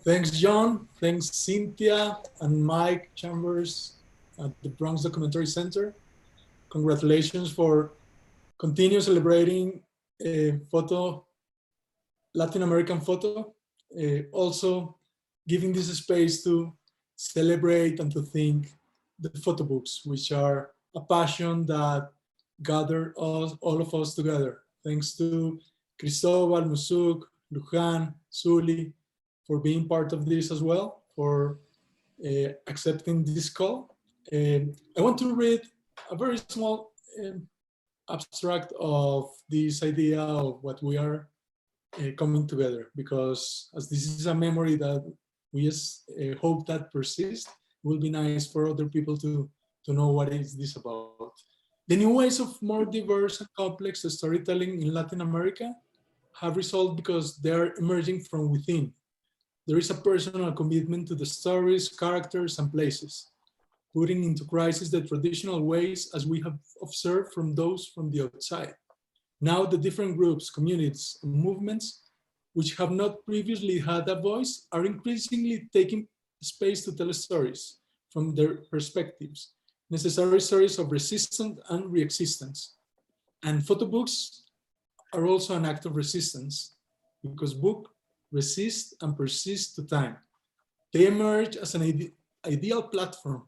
Thanks, John. Thanks, Cynthia and Mike Chambers at the Bronx Documentary Center. Congratulations for continue celebrating photo, Latin American photo. Also giving this space to celebrate and to think the photo books, which are a passion that gather us, all of us together. Thanks to Cristobal, Musuk, Lujan, Zuli, for being part of this as well, for accepting this call. I want to read a very small abstract of this idea of what we are coming together, because as this is a memory that we just hope that persists, it will be nice for other people to know what is this about. The new ways of more diverse and complex storytelling in Latin America have resulted because they are emerging from within. There is a personal commitment to the stories, characters, and places, putting into crisis the traditional ways as we have observed from those from the outside. Now the different groups, communities, and movements which have not previously had a voice are increasingly taking space to tell stories from their perspectives, necessary stories of resistance and re-existence. And photo books are also an act of resistance, because books resist and persist to time. They emerge as an ideal platform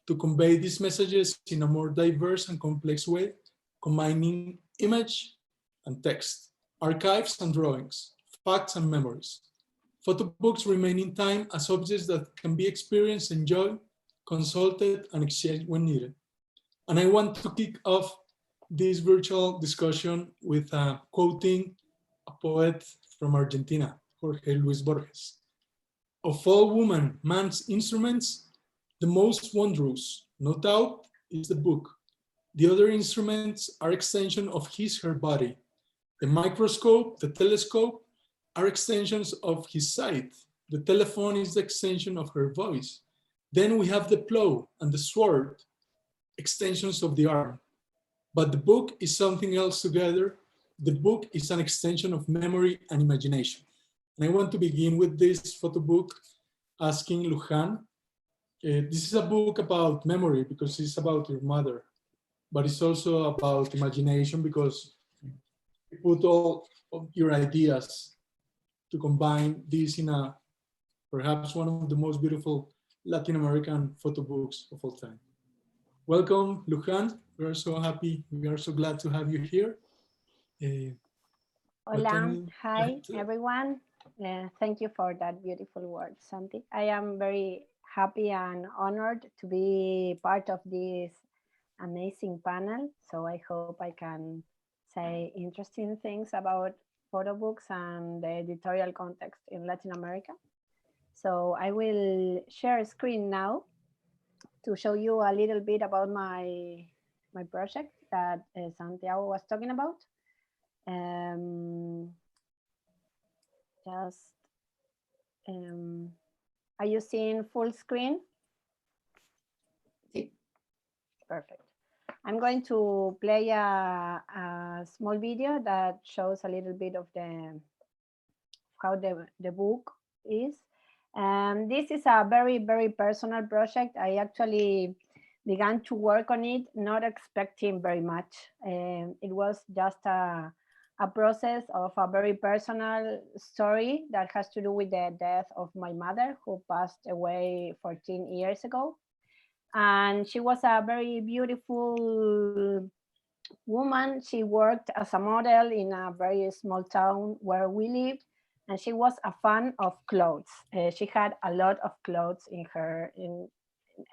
to convey these messages in a more diverse and complex way, combining image and text, archives and drawings, facts and memories. Photo books remain in time as objects that can be experienced, enjoyed, consulted, and exchanged when needed. And I want to kick off this virtual discussion with quoting a poet from Argentina, Jorge Luis Borges. Of all woman, man's instruments, the most wondrous, no doubt, is the book. The other instruments are extension of his, her body. The microscope, the telescope are extensions of his sight. The telephone is the extension of her voice. Then we have the plow and the sword, extensions of the arm. But the book is something else together. The book is an extension of memory and imagination. And I want to begin with this photo book asking Lujan. This is a book about memory because it's about your mother, but it's also about imagination because you put all of your ideas to combine this in a perhaps one of the most beautiful Latin American photo books of all time. Welcome, Lujan. We are so happy. We are so glad to have you here. Hola, hi everyone. Thank you for that beautiful word, Santi. I am very happy and honored to be part of this amazing panel. So I hope I can say interesting things about photo books and the editorial context in Latin America. So I will share a screen now to show you a little bit about my project that Santiago was talking about. Are you seeing full screen? Perfect. I'm going to play a small video that shows a little bit of how the book is. This is a very, very personal project. I actually began to work on it not expecting very much. It was just a process of a very personal story that has to do with the death of my mother, who passed away 14 years ago. And she was a very beautiful woman. She worked as a model in a very small town where we lived, and she was a fan of clothes. She had a lot of clothes in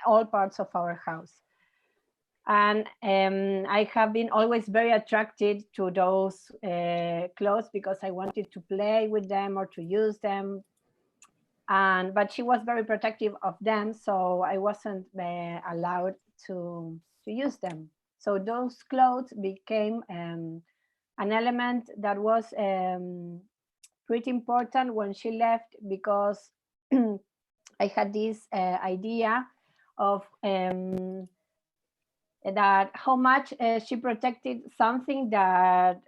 all parts of our house. And I have been always very attracted to those clothes because I wanted to play with them or to use them. But she was very protective of them, so I wasn't allowed to use them. So those clothes became an element that was pretty important when she left, because I had this idea of that how much she protected something that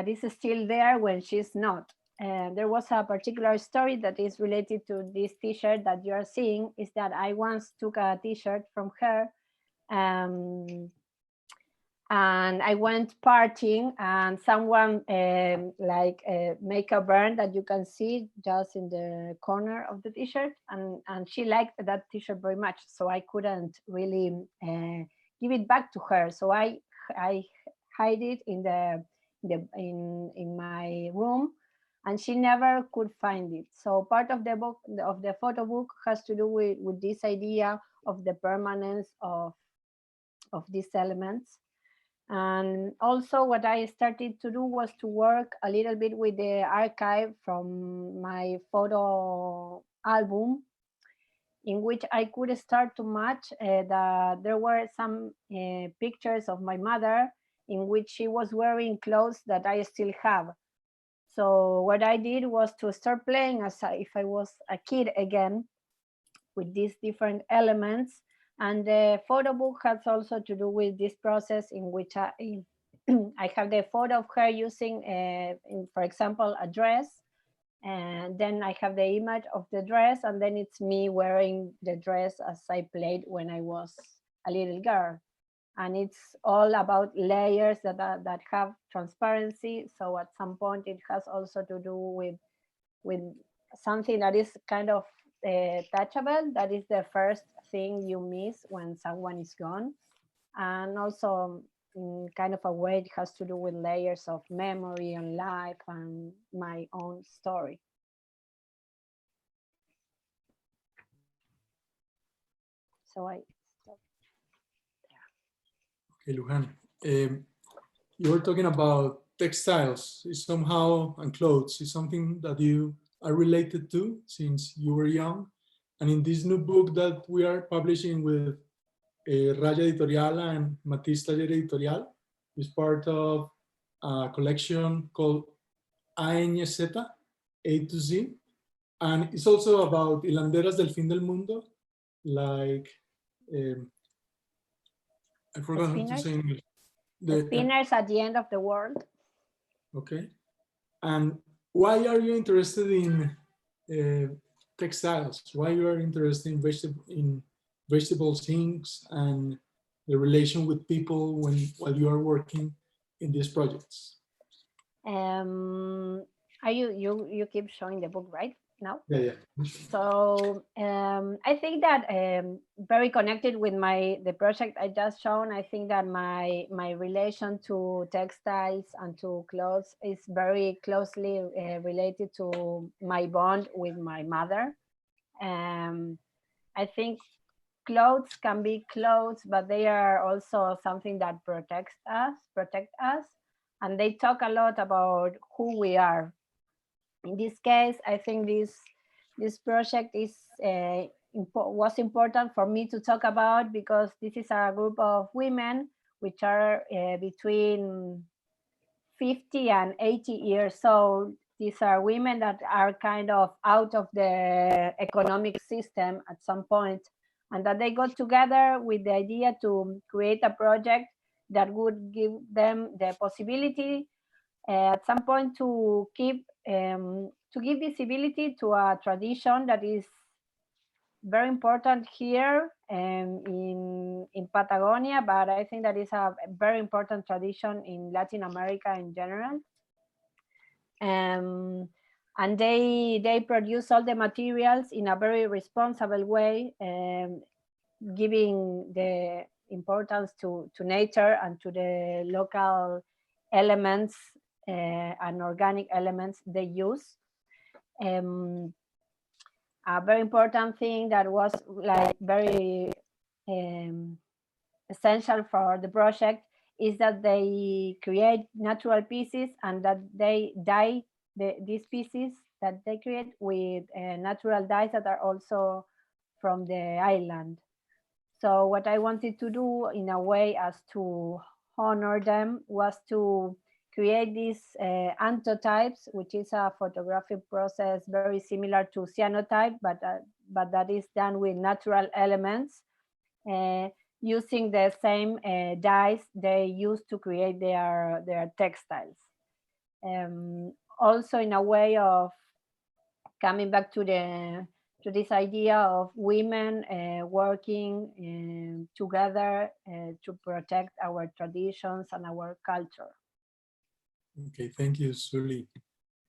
is still there when she's not. there was a particular story that is related to this t-shirt that you are seeing. Is that I once took a t-shirt from her, and I went partying, and someone make a burn that you can see just in the corner of the t-shirt, and she liked that t-shirt very much, so I couldn't really give it back to her, so I hide it in my room, and she never could find it. So part of the book, of the photo book, has to do with this idea of the permanence of these elements. And also what I started to do was to work a little bit with the archive from my photo album, in which I could start to match that there were some pictures of my mother in which she was wearing clothes that I still have. So what I did was to start playing as if I was a kid again with these different elements. And the photo book has also to do with this process in which I have the photo of her using, for example, a dress. And then I have the image of the dress, and then it's me wearing the dress as I played when I was a little girl. And it's all about layers that have transparency. So at some point it has also to do with something that is kind of touchable. That is the first thing you miss when someone is gone. And also in kind of a way it has to do with layers of memory and life and my own story. So I stop there. Okay, Luján. You were talking about textiles, is somehow, and clothes is something that you are related to since you were young. And in this new book that we are publishing with Raya Editorial and Matisse Taller Editorial, is part of a collection called ANZ, A to Z. And it's also about hilanderas del fin del mundo, like, I forgot how to say in English. the spinners at the end of the world. Okay. And why are you interested in textiles? Why you are interested in vegetable things and the relation with people while you are working in these projects? Are you keep showing the book right now? Yeah. So I think that very connected with the project I just shown. I think that my relation to textiles and to clothes is very closely related to my bond with my mother. I think clothes can be clothes, but they are also something that protect us, and they talk a lot about who we are. In this case, I think this project was important for me to talk about, because this is a group of women which are between 50 and 80 years old. These are women that are kind of out of the economic system at some point, and that they got together with the idea to create a project that would give them the possibility at some point to give visibility to a tradition that is very important here in Patagonia, but I think that is a very important tradition in Latin America in general. And they produce all the materials in a very responsible way, giving the importance to nature and to the local elements and organic elements they use. A very important thing that was like very essential for the project is that they create natural pieces, and that they dye these pieces that they create with natural dyes that are also from the island. So what I wanted to do in a way as to honor them was to create these anthotypes, which is a photographic process very similar to cyanotype, but that is done with natural elements, using the same dyes they use to create their textiles. also in a way of coming back to this idea of women working together to protect our traditions and our culture. Okay, thank you, Sully.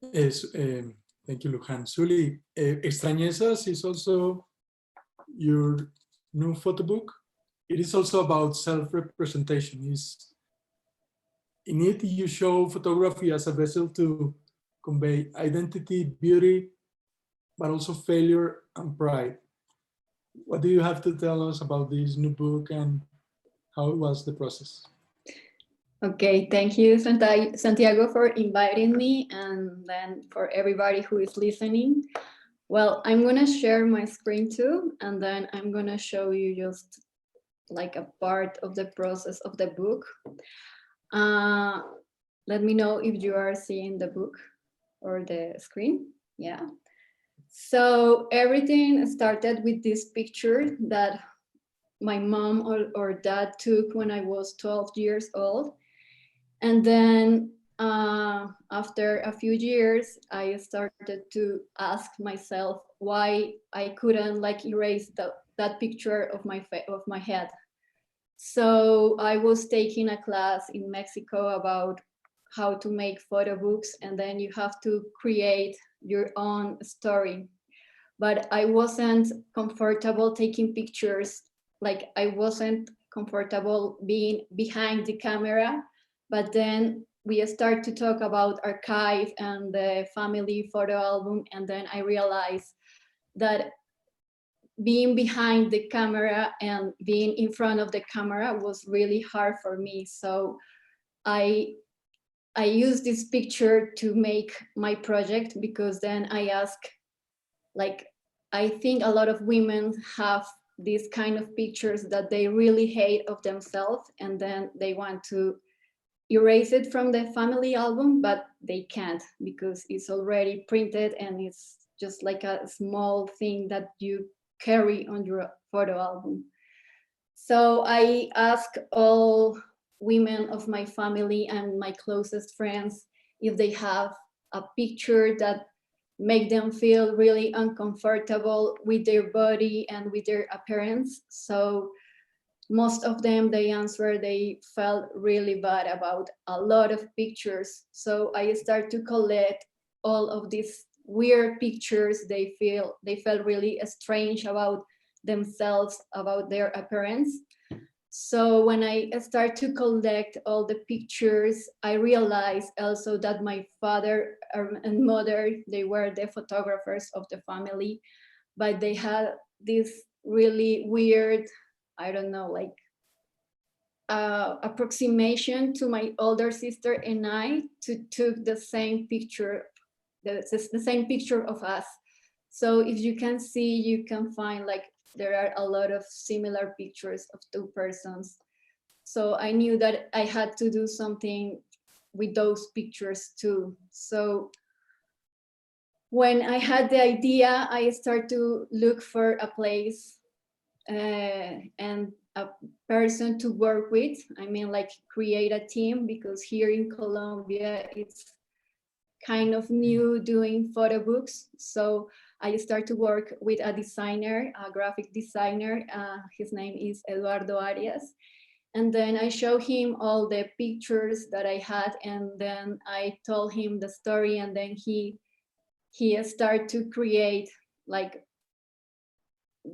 Thank you, Lujan. Sully, Extrañezas is also your new photo book. It is also about self-representation. In it, you show photography as a vessel to convey identity, beauty, but also failure and pride. What do you have to tell us about this new book and how was the process? Okay, thank you, Santiago, for inviting me, and then for everybody who is listening. Well, I'm gonna share my screen too, and then I'm gonna show you just like a part of the process of the book. Let me know if you are seeing the book or the screen. Yeah. So everything started with this picture that my mom or dad took when I was 12 years old. And then after a few years, I started to ask myself why I couldn't like erase that picture of my head. So I was taking a class in Mexico about how to make photo books, and then you have to create your own story. But I wasn't comfortable taking pictures. Like I wasn't comfortable being behind the camera. But then we start to talk about archive and the family photo album, and then I realized that being behind the camera and being in front of the camera was really hard for me. So I used this picture to make my project, because then I asked, like, I think a lot of women have these kind of pictures that they really hate of themselves, and then they want to erase it from the family album, but they can't because it's already printed and it's just like a small thing that you carry on your photo album. So I asked all women of my family and my closest friends if they have a picture that make them feel really uncomfortable with their body and with their appearance. So most of them, they answered they felt really bad about a lot of pictures. So I started to collect all of these weird pictures they felt really strange about themselves, about their appearance. So when I start to collect all the pictures, I realized also that my father and mother, they were the photographers of the family, but they had this really weird, I don't know, like approximation to my older sister and I to took the same picture, the same picture of us. So if you can see, you can find like there are a lot of similar pictures of two persons. So I knew that I had to do something with those pictures too. So when I had the idea, I started to look for a place and a person to work with. I mean, like create a team, because here in Colombia, it's kind of new doing photo books. So I started to work with a designer, a graphic designer. His name is Eduardo Arias. And then I showed him all the pictures that I had, and then I told him the story, and then he started to create like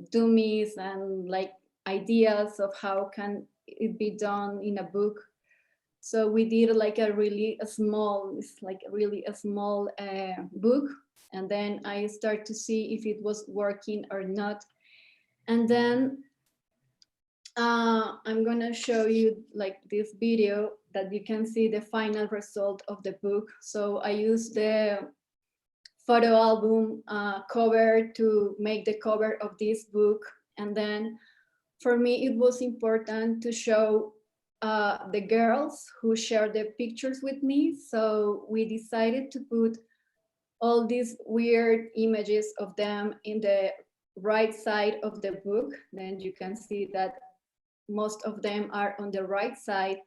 dummies and like ideas of how can it be done in a book. So we did like a really small book, and then I start to see if it was working or not. And then I'm gonna show you like this video that you can see the final result of the book. So I used the photo album cover to make the cover of this book. And then for me, it was important to show the girls who shared the pictures with me. So we decided to put all these weird images of them in the right side of the book. Then you can see that most of them are on the right side.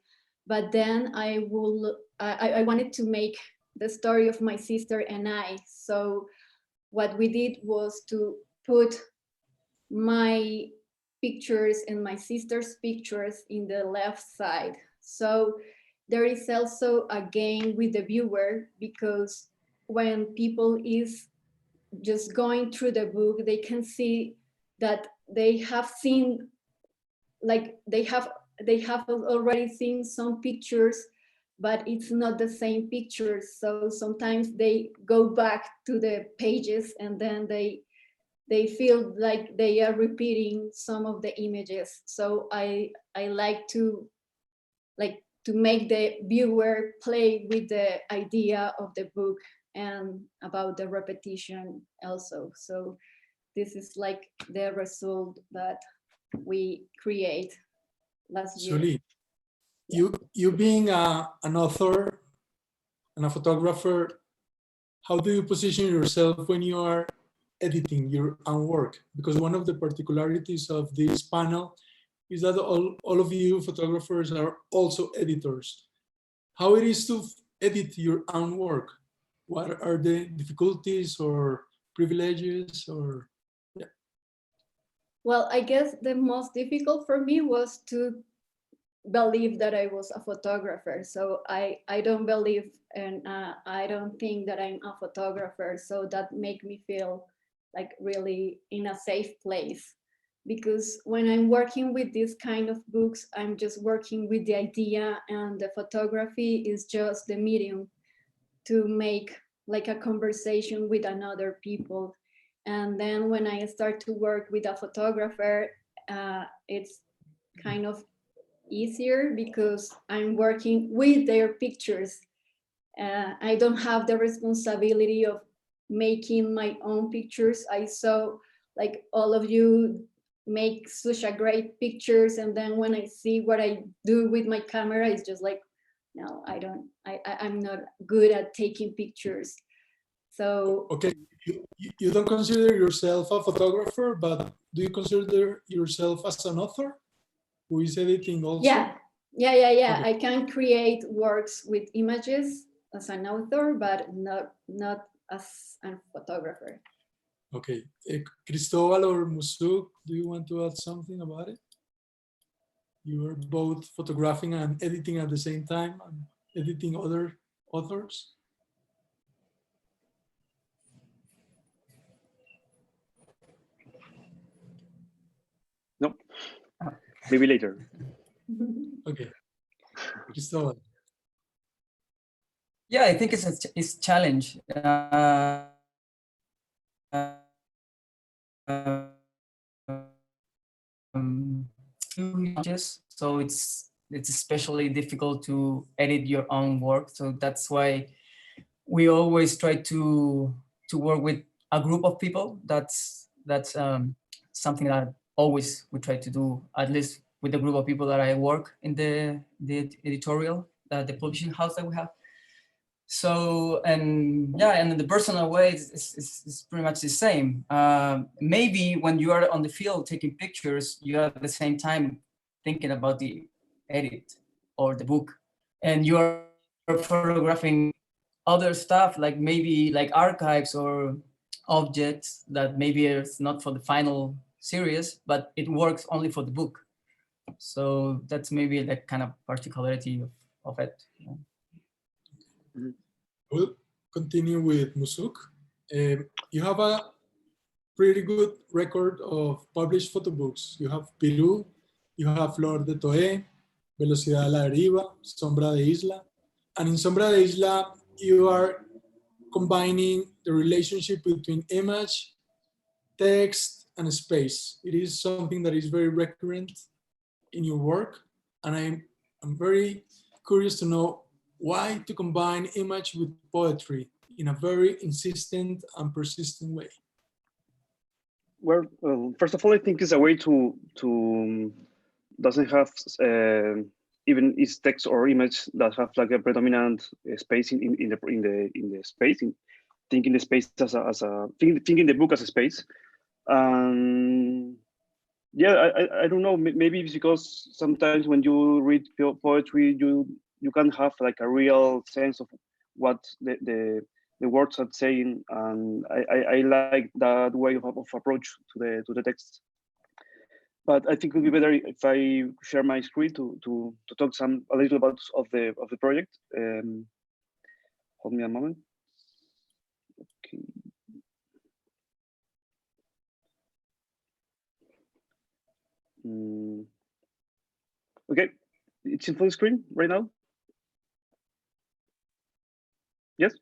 But then I wanted to make the story of my sister and I. So what we did was to put my pictures and my sister's pictures in the left side. So there is also a game with the viewer, because when people is just going through the book, they can see that they have seen, like they have already seen some pictures, but it's not the same pictures. So sometimes they go back to the pages and then they feel like they are repeating some of the images. So I like to make the viewer play with the idea of the book and about the repetition also. So this is like the result that we create last year. Julie, you being an author and a photographer, how do you position yourself when you are editing your own work? Because one of the particularities of this panel is that all of you photographers are also editors. How it is to edit your own work? What are the difficulties or privileges or? Yeah. Well, I guess the most difficult for me was to believe that I was a photographer. So I don't believe, and I don't think that I'm a photographer. So that make me feel like really in a safe place. Because when I'm working with these kind of books, I'm just working with the idea, and the photography is just the medium to make like a conversation with another people. And then when I start to work with a photographer, it's kind of easier because I'm working with their pictures. I don't have the responsibility of making my own pictures. I saw like all of you make such a great pictures, and then when I see what I do with my camera, it's just like, no, I'm not good at taking pictures. So Okay, you don't consider yourself a photographer, but do you consider yourself as an author who is editing also? yeah. Okay. I can create works with images as an author, but not as a photographer. Okay, Cristobal or Musuk, do you want to add something about it? You are both photographing and editing at the same time, and editing other authors. No, maybe later. Okay, Cristobal. Yeah, I think it's a challenge. So it's especially difficult to edit your own work. So that's why we always try to work with a group of people. That's something that always we try to do, at least with the group of people that I work in the editorial, the publishing house that we have. So, and yeah, and in the personal way, it's pretty much the same. Maybe when you are on the field taking pictures, you are at the same time thinking about the edit or the book, and you are photographing other stuff, like maybe like archives or objects that maybe it's not for the final series, but it works only for the book. So that's maybe that kind of particularity of it. You know? We'll continue with Musuk. You have a pretty good record of published photobooks. You have Pirú, you have Flor de Toé, Velocidad a la Deriva, Sombra de Isla. And in Sombra de Isla, you are combining the relationship between image, text, and space. It is something that is very recurrent in your work. And I'm very curious to know why to combine image with poetry in a very insistent and persistent way. Well, first of all, I think it's a way to doesn't have even its text or image that have like a predominant space in the space. Thinking the space thinking the book as a space. Yeah, I don't know. Maybe it's because sometimes when you read poetry, you can have like a real sense of what the words are saying, and I like that way of approach to the text. But I think it would be better if I share my screen to talk a little about of the project. Hold me a moment. Okay. Okay, it's in full screen right now. Yes.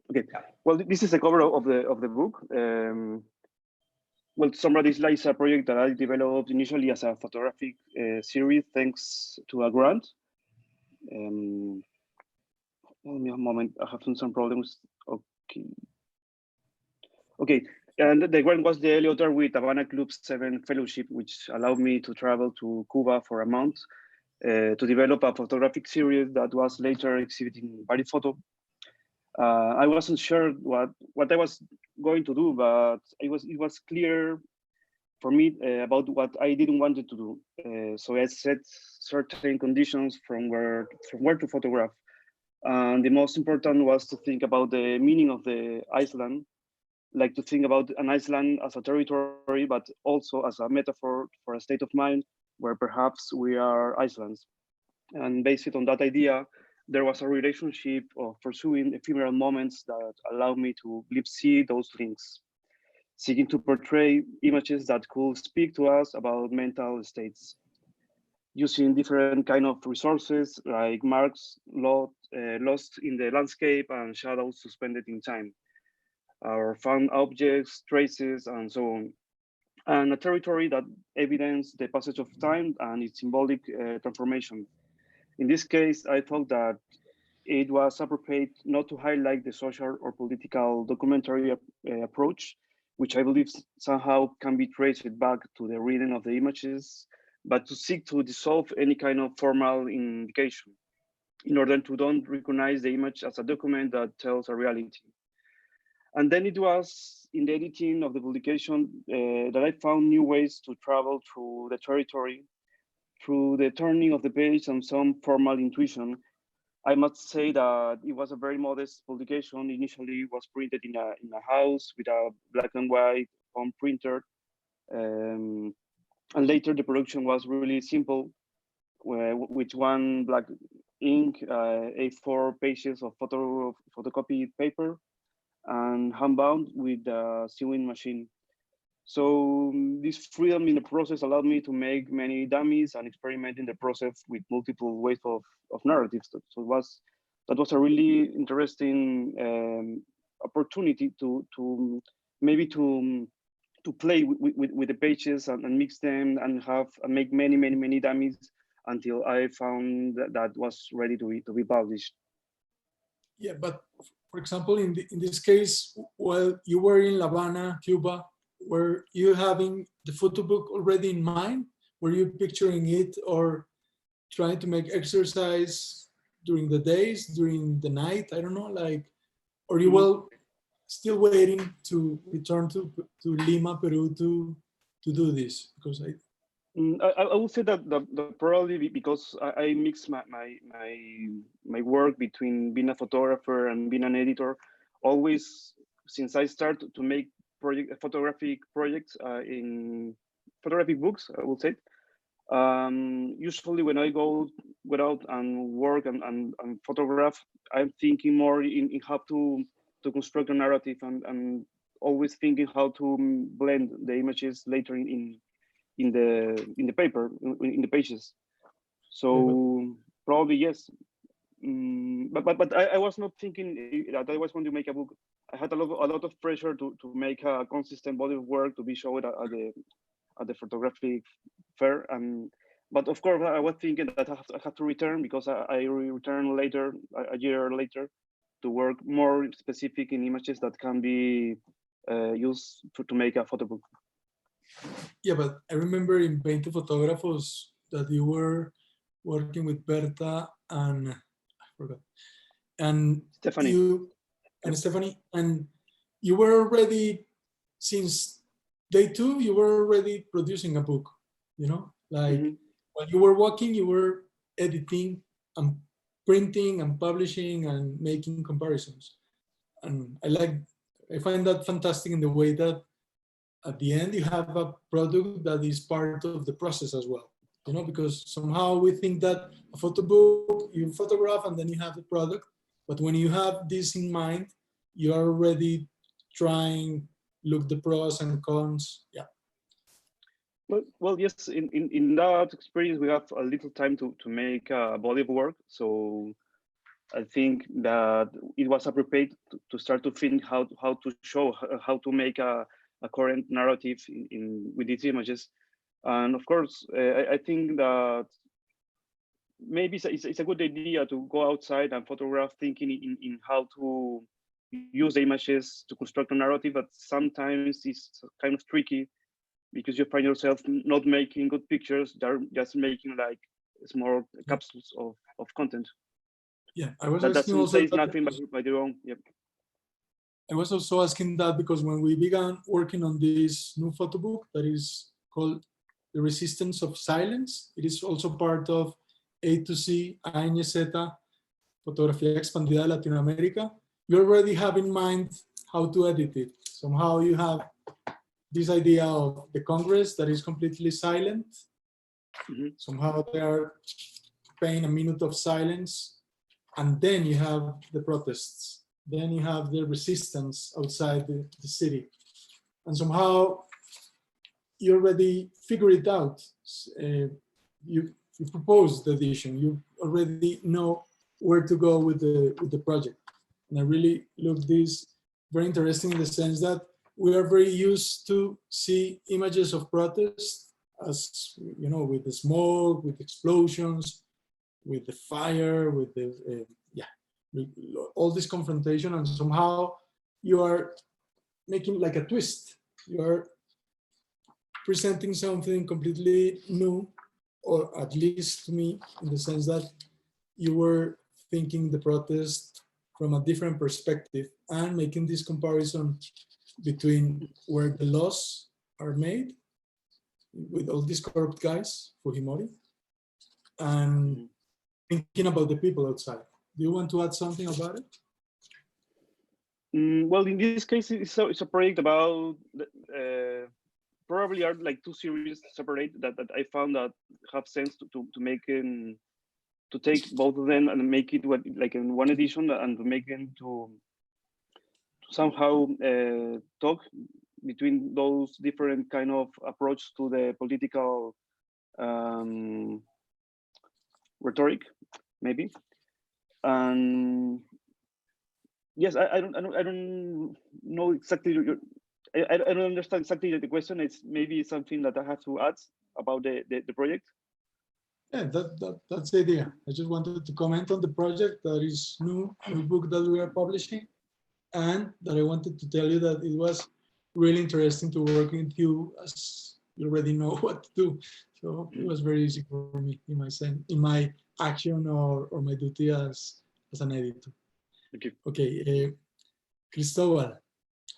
Okay. Well, this is the cover of the book. Well, Sombra Isla is a project that I developed initially as a photographic series, thanks to a grant. Hold me a moment. I have some problems. Okay. Okay. And the grant was the Elliot with Havana Club 7 Fellowship, which allowed me to travel to Cuba for a month to develop a photographic series that was later exhibited in Paris Photo. I wasn't sure what I was going to do, but it was clear for me about what I didn't want to do. So I set certain conditions from where to photograph. And the most important was to think about the meaning of the island, like to think about an island as a territory, but also as a metaphor for a state of mind where perhaps we are islands. And based on that idea, there was a relationship of pursuing ephemeral moments that allowed me to see those links, seeking to portray images that could speak to us about mental states, using different kind of resources like marks lost in the landscape and shadows suspended in time, or found objects, traces, and so on. And a territory that evidenced the passage of time and its symbolic transformation. In this case, I thought that it was appropriate not to highlight the social or political documentary approach, which I believe somehow can be traced back to the reading of the images, but to seek to dissolve any kind of formal indication in order to don't recognize the image as a document that tells a reality. And then it was in the editing of the publication that I found new ways to travel through the territory, through the turning of the page and some formal intuition. I must say that it was a very modest publication. Initially, it was printed in a house with a black and white home printer. And later, the production was really simple, with one black ink, A4 pages of photocopied paper, and handbound with a sewing machine. So this freedom in the process allowed me to make many dummies and experiment in the process with multiple ways of narratives. So that was a really interesting opportunity to maybe to play with the pages and mix them and make many dummies until I found that was ready to be published. Yeah, but for example, in this case, while you were in La Habana, Cuba, were you having the photo book already in mind? Were you picturing it or trying to make exercise during the days, during the night? I don't know, like, or you were still waiting to return to Lima, Peru to do this? Because I would say that probably because I mix my work between being a photographer and being an editor. Always since I started to make photographic projects in photographic books, I would say. Usually when I go out and work and photograph, I'm thinking more in how to construct a narrative and always thinking how to blend the images later in the paper, in the pages. So probably yes. But I was not thinking that I was going to make a book. I had a lot of pressure to make a consistent body of work to be shown at the photographic fair. But of course, I was thinking that I have to return because I return later, a year later, to work more specific in images that can be used to make a photo book. Yeah, but I remember in 20 Fotógrafos that you were working with Berta and I forgot, and Stephanie. Stephanie, and you were already, since day 2, you were already producing a book, you know, like while you were walking, you were editing and printing and publishing and making comparisons. And I find that fantastic in the way that at the end you have a product that is part of the process as well. You know, because somehow we think that a photo book, you photograph and then you have the product. But when you have this in mind, you are already trying, look the pros and cons. Yeah. Well, yes, in that experience, we have a little time to make a body of work. So I think that it was appropriate to start to think how to show, how to make a current narrative with these images. And of course, I think that maybe it's a good idea to go outside and photograph, thinking in how to use the images to construct a narrative, but sometimes it's kind of tricky because you find yourself not making good pictures, they're just making like small capsules of content. Yeah, I was That asking doesn't also say that nothing by their own. Yep. I was also asking that because when we began working on this new photo book that is called The Resistance of Silence, it is also part of A to C, ANZ, Fotografía Expandida de Latinoamérica. You already have in mind how to edit it. Somehow you have this idea of the Congress that is completely silent. Mm-hmm. Somehow they are paying a minute of silence, and then you have the protests. Then you have the resistance outside the city. And somehow you already figure it out. You propose the edition. You already know where to go with the project. And I really look this very interesting in the sense that we are very used to see images of protest as, you know, with the smoke, with explosions, with the fire, with the, all this confrontation, and somehow you are making like a twist. You are presenting something completely new, or at least to me, in the sense that you were thinking the protest from a different perspective and making this comparison between where the laws are made with all these corrupt guys, Fujimori, and thinking about the people outside. Do you want to add something about it? Well, in this case, it's a project about probably are like two series separate that I found that have sense to make to take both of them and make it like in one edition and to make them to somehow talk between those different kind of approach to the political rhetoric, maybe. And yes, I don't know exactly I don't understand exactly the question. It's maybe something that I have to add about the project. Yeah, that's the idea. I just wanted to comment on the project that is new book that we are publishing, and that I wanted to tell you that it was really interesting to work with you, as you already know what to do. So it was very easy for me in my action or my duty as an editor. Thank you. Okay, Cristobal,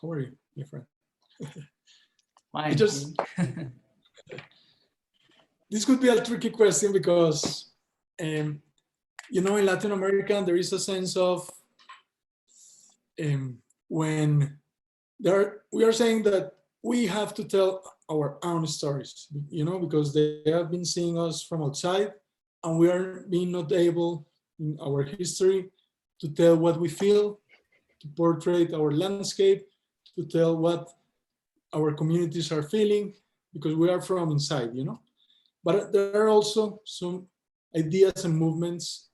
how are you, my friend? Fine. This could be a tricky question because, you know, in Latin America, there is a sense of when we are saying that we have to tell our own stories, you know, because they have been seeing us from outside, and we are being not able in our history to tell what we feel, to portray our landscape, to tell what our communities are feeling, because we are from inside, you know. But there are also some ideas and movements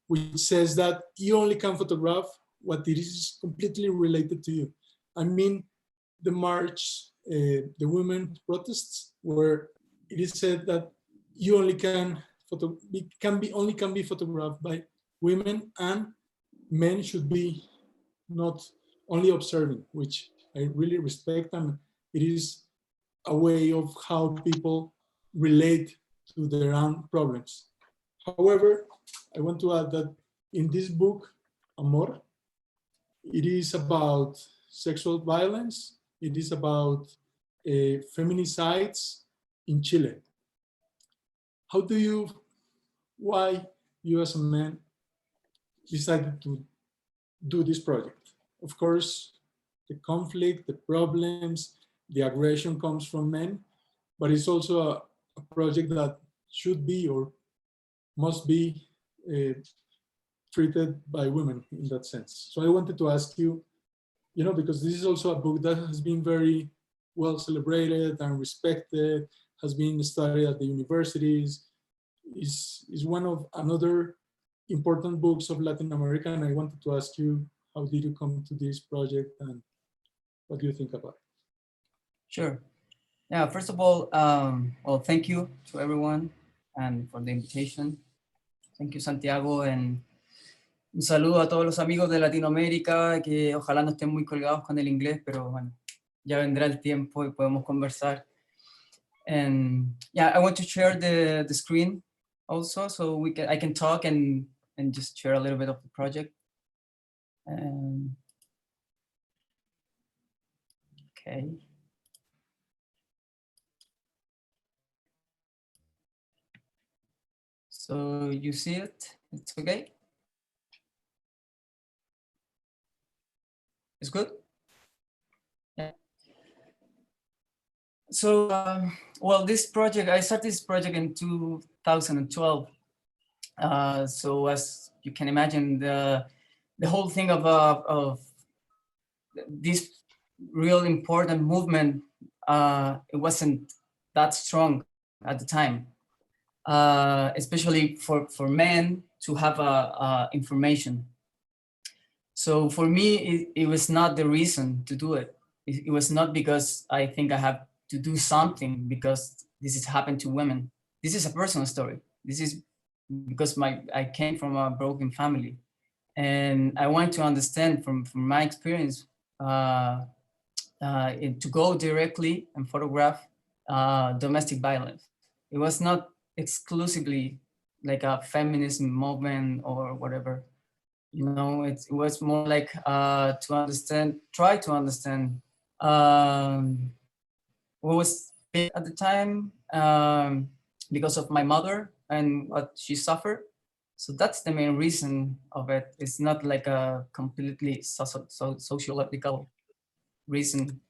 which says that you only can photograph what it is completely related to you. I mean, the march, the women protests, where it is said that you only can be photographed by women, and men should be not only observing, which I really respect, and it is a way of how people relate to their own problems. However, I want to add that in this book, Amor, it is about sexual violence. It is about feminicides in Chile. Why you as a man decided to do this project. Of course, the conflict, the problems, the aggression comes from men, but it's also a project that should be or must be treated by women in that sense. So I wanted to ask you, because this is also a book that has been very well celebrated and respected, has been studied at the universities, is one of another important books of Latin America. And I wanted to ask you, how did you come to this project and what do you think about it? Sure. Yeah, first of all, well, thank you to everyone and for the invitation. Thank you, Santiago, and un saludo a todos los amigos de Latinoamérica que ojalá no estén muy colgados con el inglés, pero bueno, ya vendrá el tiempo y podemos conversar. And yeah, I want to share the screen also, so I can talk and just share a little bit of the project. Okay. So you see it? It's okay? It's good? Yeah. So, well, this project, I started this project in 2012. So as you can imagine, the whole thing of this real important movement, it wasn't that strong at the time, especially for men to have information. So for me, it was not the reason to do it. It was not because I think I have to do something because this has happened to women. This is a personal story. This is because I came from a broken family, and I want to understand from my experience to go directly and photograph domestic violence. It was not exclusively like a feminism movement or whatever. It was more like try to understand what was at the time because of my mother and what she suffered. So that's the main reason of it. It's not like a completely sociological reason.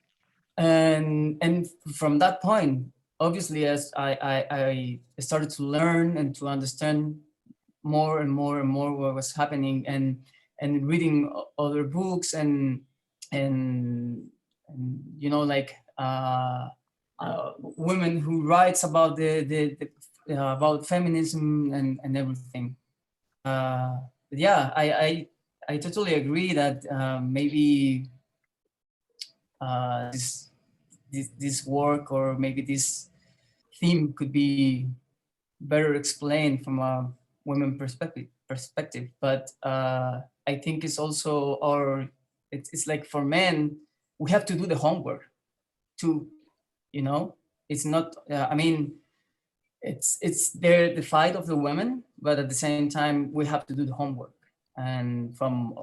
And from that point, obviously, as I started to learn and to understand more and more and more what was happening, and reading other books and like women who writes about about feminism and everything. Yeah, I totally agree that maybe this work or maybe this theme could be better explained from a women perspective. But I think it's also it's like for men, we have to do the homework too. It's not. I mean, it's the fight of the women, but at the same time, we have to do the homework. And from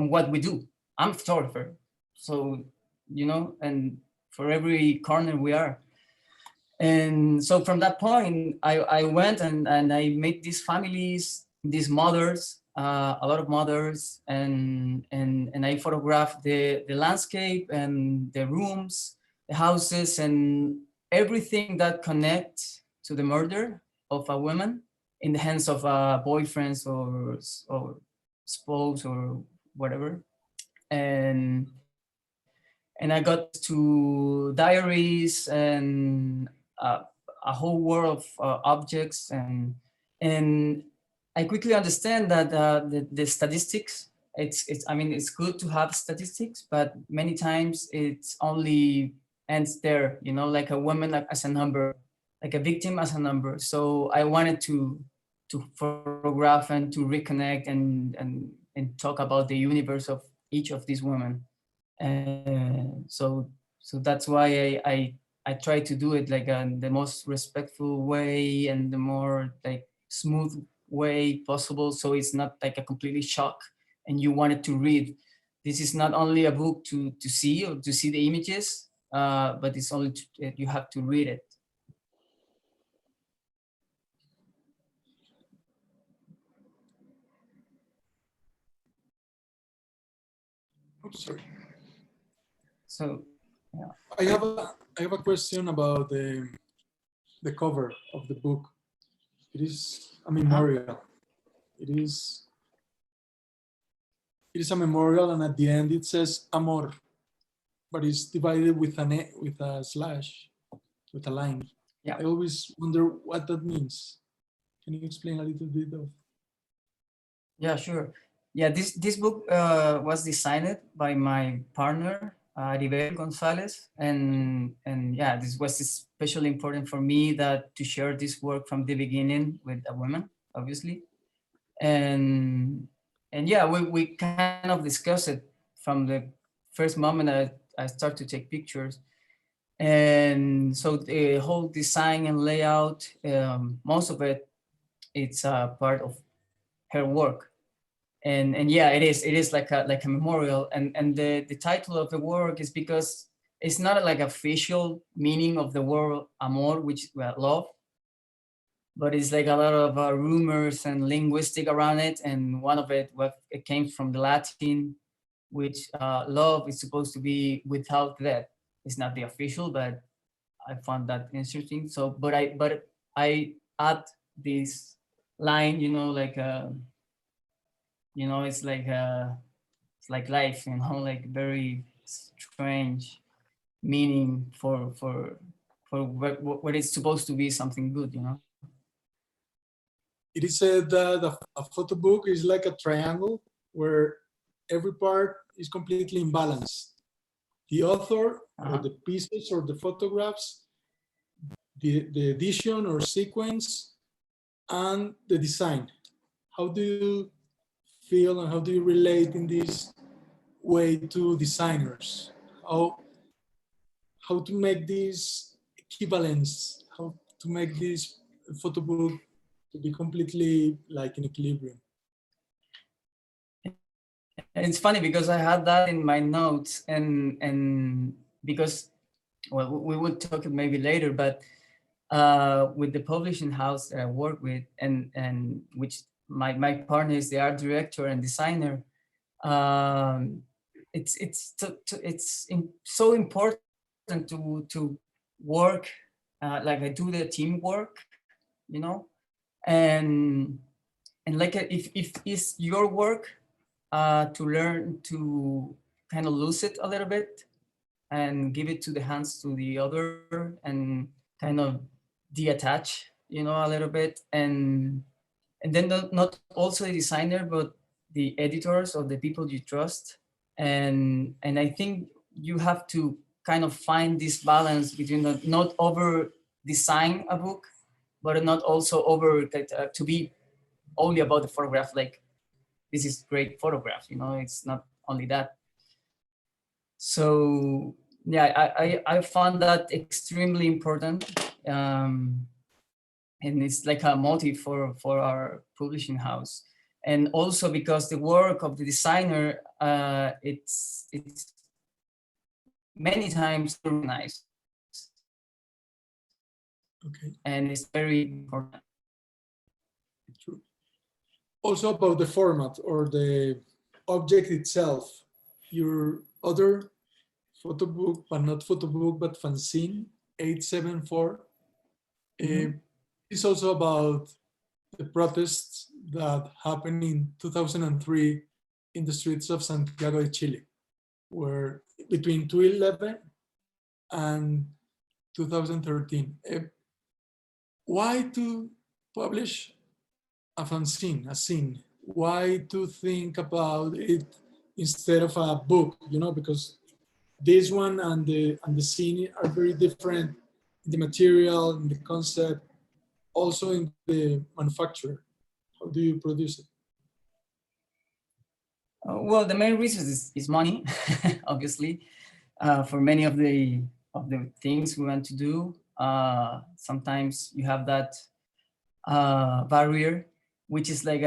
what we do, I'm a photographer, so and for every corner we are. And so from that point, I went and I made these families, these mothers, a lot of mothers, and I photographed the landscape and the rooms, the houses, and everything that connects to the murder of a woman in the hands of boyfriends or spouse or whatever. And I got to diaries and a whole world of objects, and I quickly understand that the statistics, I mean, it's good to have statistics, but many times it's only ends there, like a woman as a number, like a victim as a number. So I wanted to photograph and to reconnect and talk about the universe of each of these women. So that's why I try to do it like the most respectful way and the more like smooth way possible, so it's not like a completely shock and you wanted to read. This is not only a book to see or to see the images, but it's only you have to read it. Oops, sorry. So yeah. I have a question about the cover of the book. It is a memorial. It is a memorial, and at the end it says amor, but it's divided with with a slash, with a line. Yeah. I always wonder what that means. Can you explain a little bit of? Yeah, sure. Yeah, this book was designed by my partner, Ribel Gonzalez, and yeah, this was especially important for me that to share this work from the beginning with a woman, obviously, and yeah, we kind of discussed it from the first moment I start to take pictures, and so the whole design and layout, most of it, it's a part of her work. And yeah, it is like a memorial, and the title of the work is because it's not like official meaning of the word amor, which love, but it's like a lot of rumors and linguistic around it, and one of it came from the Latin, which love is supposed to be without death. It's not the official, but I found that interesting. So but I add this line, like it's like life, like very strange meaning for what it's supposed to be something good. It is said that a photo book is like a triangle where every part is completely imbalanced. The author, or the pieces, or the photographs, the edition or sequence, and the design. How do you feel and how do you relate in this way to designers? How to make this equivalence, how to make this photo book to be completely like in equilibrium? It's funny because I had that in my notes, and because, well, we would talk maybe later, but with the publishing house that I work with, and which my partner is the art director and designer, so important to work like I do the teamwork, and like if it's your work, to learn to kind of lose it a little bit and give it to the hands to the other and kind of detach, a little bit, and then not also the designer, but the editors or the people you trust, and I think you have to kind of find this balance between not over design a book, but not also over to be only about the photograph, like this is great photograph, it's not only that. So yeah, I found that extremely important, and it's like a motive for our publishing house, and also because the work of the designer, it's many times organized. Okay. And it's very important. True. Also about the format or the object itself, your other photo book, but not photo book, but fanzine 874, is also about the protests that happened in 2003 in the streets of Santiago de Chile, where between 2011 and 2013. Why to publish a fanzine, a zine? Why to think about it instead of a book? Because this one and the zine are very different in the material, in the concept, also in the manufacture. How do you produce it? Well, the main reason is money, obviously. For many of the things we want to do, sometimes you have that barrier, which is like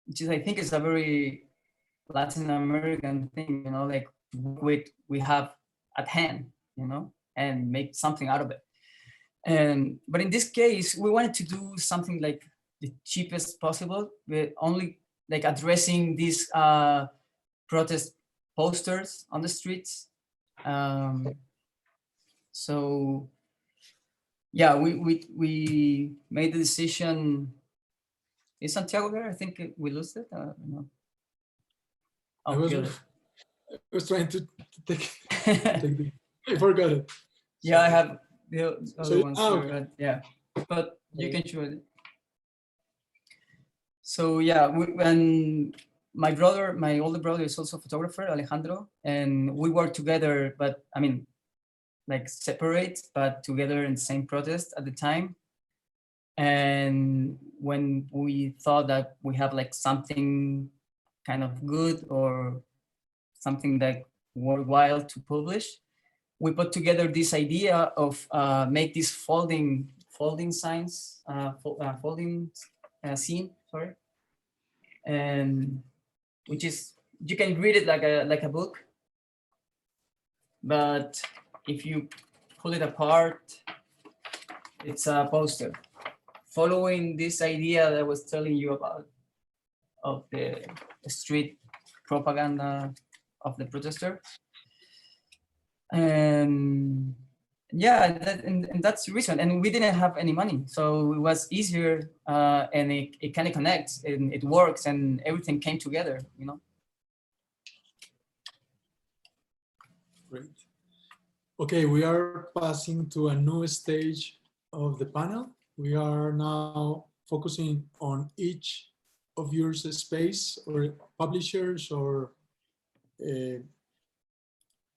which is, I think, is a very Latin American thing, like we have at hand, and make something out of it. But in this case, we wanted to do something like the cheapest possible, but only like addressing this protest posters on the streets. So yeah, we made the decision. Is Santiago there? I think we lost it. No. I Oh, was, good. I was trying to take the, I forgot it. Yeah, I have the other ones here, okay. but yeah, but you can show it. So yeah, when my older brother is also a photographer, Alejandro, and we work together, but I mean, like separate, but together in the same protest at the time. And when we thought that we have like something kind of good or something that worthwhile to publish, we put together this idea of make these folding signs, folding scene, sorry, and which is, you can read it like a book, but if you pull it apart, it's a poster following this idea that I was telling you about of the street propaganda of the protester. And yeah, and that's the reason. And we didn't have any money, so it was easier, and it kind of connects and it works, and everything came together, you know. Great. Okay, we are passing to a new stage of the panel. We are now focusing on each of your space or publishers or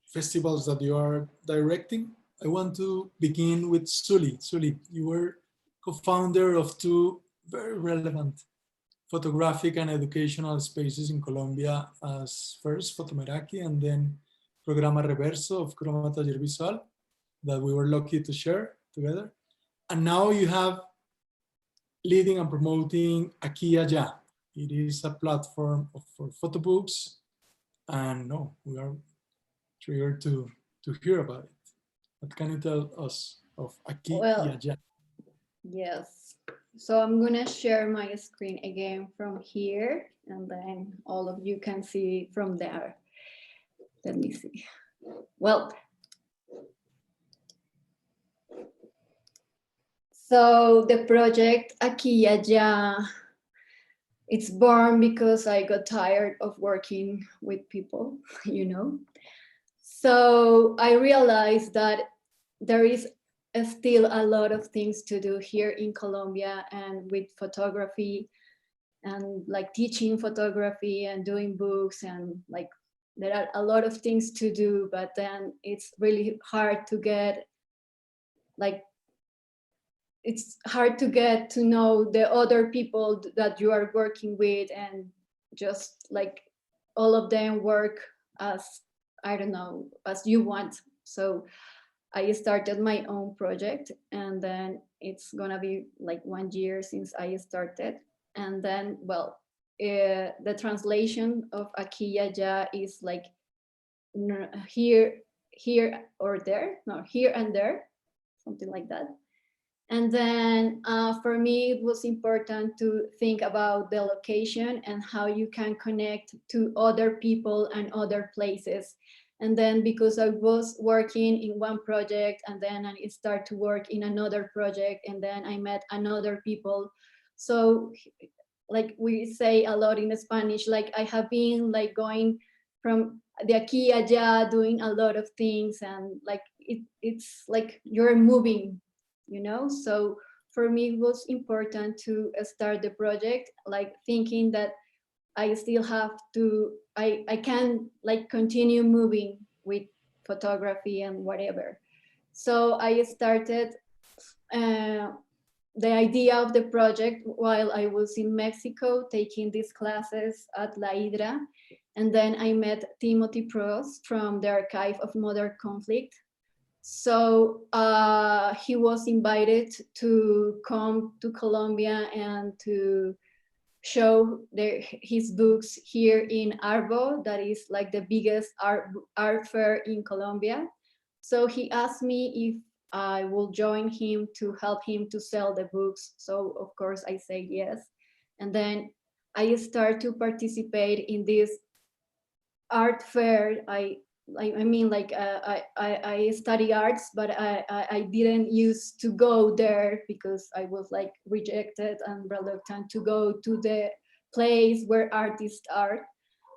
festivals that you are directing. I want to begin with Sully. Sully, you were co-founder of two very relevant photographic and educational spaces in Colombia, as first Fotomeraki and then Programa Reverso of Croma Taller Visual that we were lucky to share together. And now you have leading and promoting Aquí Allá. It is a platform for photobooks, and no, we are triggered to hear about it. What can you tell us of Aquí y Allá? Yes. So I'm gonna share my screen again from here, and then all of you can see from there. Let me see. Well, so the project Aquí y Allá, it's born because I got tired of working with people, you know. So I realized that there is still a lot of things to do here in Colombia, and with photography and like teaching photography and doing books, and like there are a lot of things to do, but then it's really hard to get, like, it's hard to get to know the other people that you are working with, and just like all of them work as, I don't know, as you want. So I started my own project, and then it's gonna be like 1 year since I started. And then, well, the translation of Aquí y Allá is like here or there, no, here and there, something like that. And then for me, it was important to think about the location and how you can connect to other people and other places. And then because I was working in one project, and then I started to work in another project, and then I met another people. So like we say a lot in Spanish, like I have been like going from the aquí allá, doing a lot of things, and like it's like you're moving, you know. So for me it was important to start the project like thinking that I still have to, I can like continue moving with photography and whatever. So I started the idea of the project while I was in Mexico taking these classes at La Hydra. And then I met Timothy Prost from the Archive of Modern Conflict. So he was invited to come to Colombia and to show his books here in Arbo, that is like the biggest art fair in Colombia. So he asked me if I will join him to help him to sell the books. So of course I say yes. And then I start to participate in this art fair. I mean, like I study arts, but I didn't used to go there because I was like rejected and reluctant to go to the place where artists are.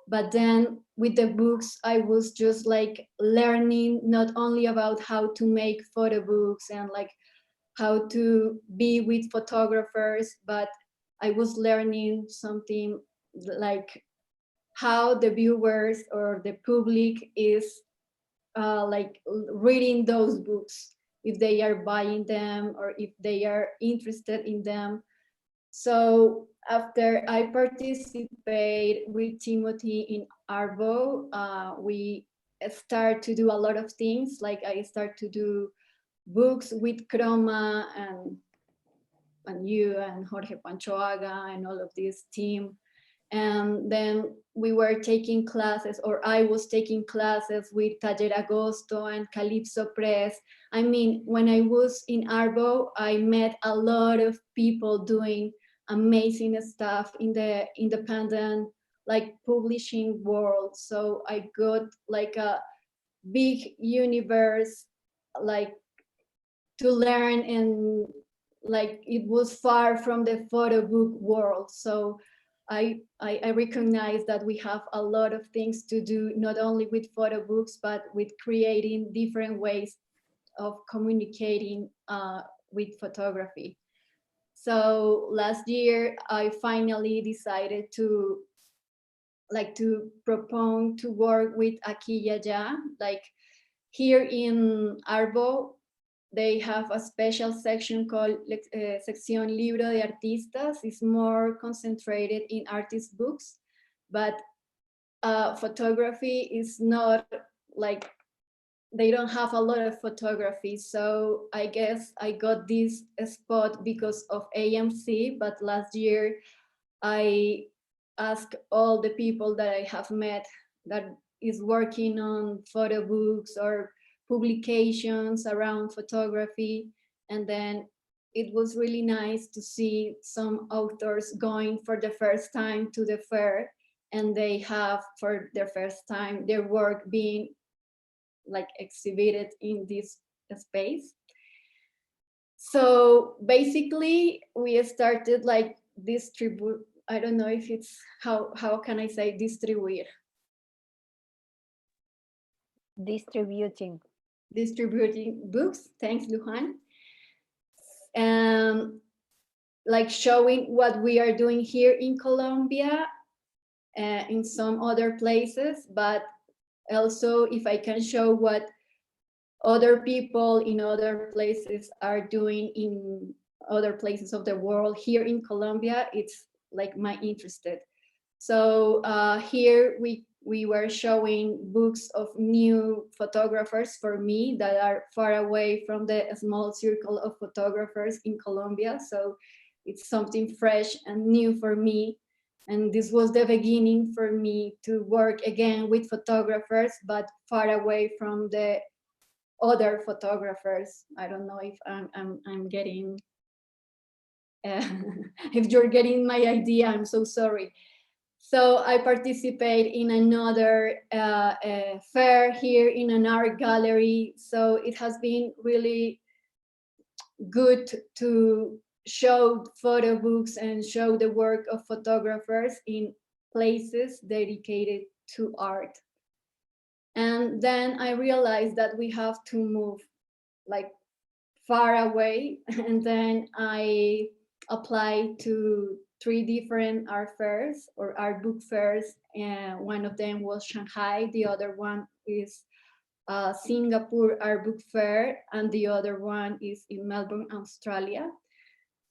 But then with the books, I was just like learning not only about how to make photo books and like how to be with photographers, but I was learning something like how the viewers or the public is like reading those books, if they are buying them or if they are interested in them. So after I participate with Timothy in Arbo, we start to do a lot of things. Like I start to do books with Chroma and you and Jorge Panchoaga and all of this team. And then we were taking classes, or I was taking classes with Taller Agosto and Calypso Press. I mean, when I was in Arbo, I met a lot of people doing amazing stuff in the independent like publishing world. So I got like a big universe like to learn, and like it was far from the photo book world. So I recognize that we have a lot of things to do, not only with photo books, but with creating different ways of communicating with photography. So last year, I finally decided to propose to work with Aquí y Allá. Like here in Arbo, they have a special section called Sección Libro de Artistas. It's more concentrated in artist books, but photography is not like, they don't have a lot of photography. So I guess I got this spot because of AMC, but last year I asked all the people that I have met that is working on photo books or publications around photography. And then it was really nice to see some authors going for the first time to the fair, and they have for the first time their work being like exhibited in this space. So basically we started like distribute, I don't know if it's, how can I say distribuir? Distributing books, thanks Lujan. Like showing what we are doing here in Colombia, in some other places, but also if I can show what other people in other places are doing in other places of the world here in Colombia, it's like my interested. So here we were showing books of new photographers for me that are far away from the small circle of photographers in Colombia. So it's something fresh and new for me. And this was the beginning for me to work again with photographers, but far away from the other photographers. I don't know if I'm getting, if you're getting my idea, I'm so sorry. So I participate in another fair here in an art gallery. So it has been really good to show photo books and show the work of photographers in places dedicated to art. And then I realized that we have to move like far away. And then I applied to 3 different art fairs or art book fairs. And one of them was Shanghai. The other one is Singapore Art Book Fair. And the other one is in Melbourne, Australia.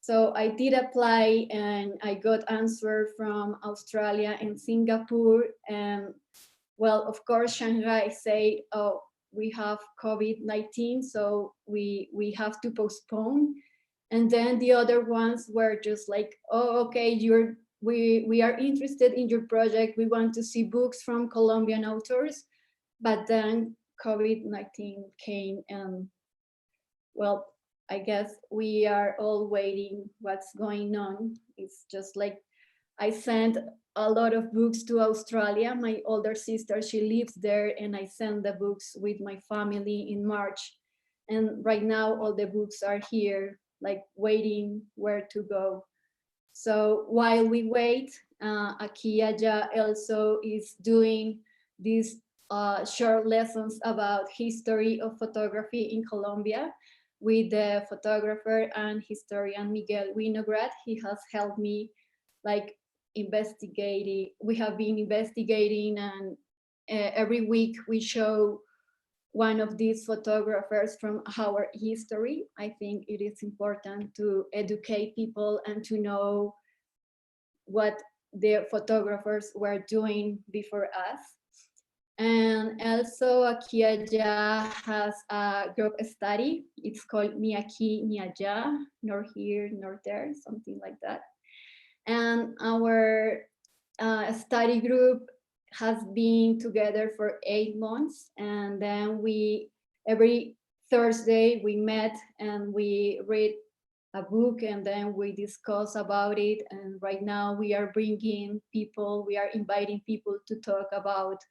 So I did apply and I got answer from Australia and Singapore. And well, of course, Shanghai said, oh, we have COVID-19, so we have to postpone. And then the other ones were just like, oh, okay, we are interested in your project. We want to see books from Colombian authors. But then COVID-19 came, and well, I guess we are all waiting what's going on. It's just like I sent a lot of books to Australia. My older sister, she lives there, and I sent the books with my family in March. And right now, all the books are here, like waiting where to go. So while we wait, Akiya also is doing these short lessons about history of photography in Colombia with the photographer and historian Miguel Winograd. He has helped me like investigating. We have been investigating, and every week we show one of these photographers from our history. I think it is important to educate people and to know what the photographers were doing before us. And also Akiya has a group study. It's called Ni Aquí Ni Allá, nor here nor there, something like that. And our study group has been together for 8 months, and then we every Thursday we met and we read a book, and then we discuss about it. And right now we are inviting people to talk about,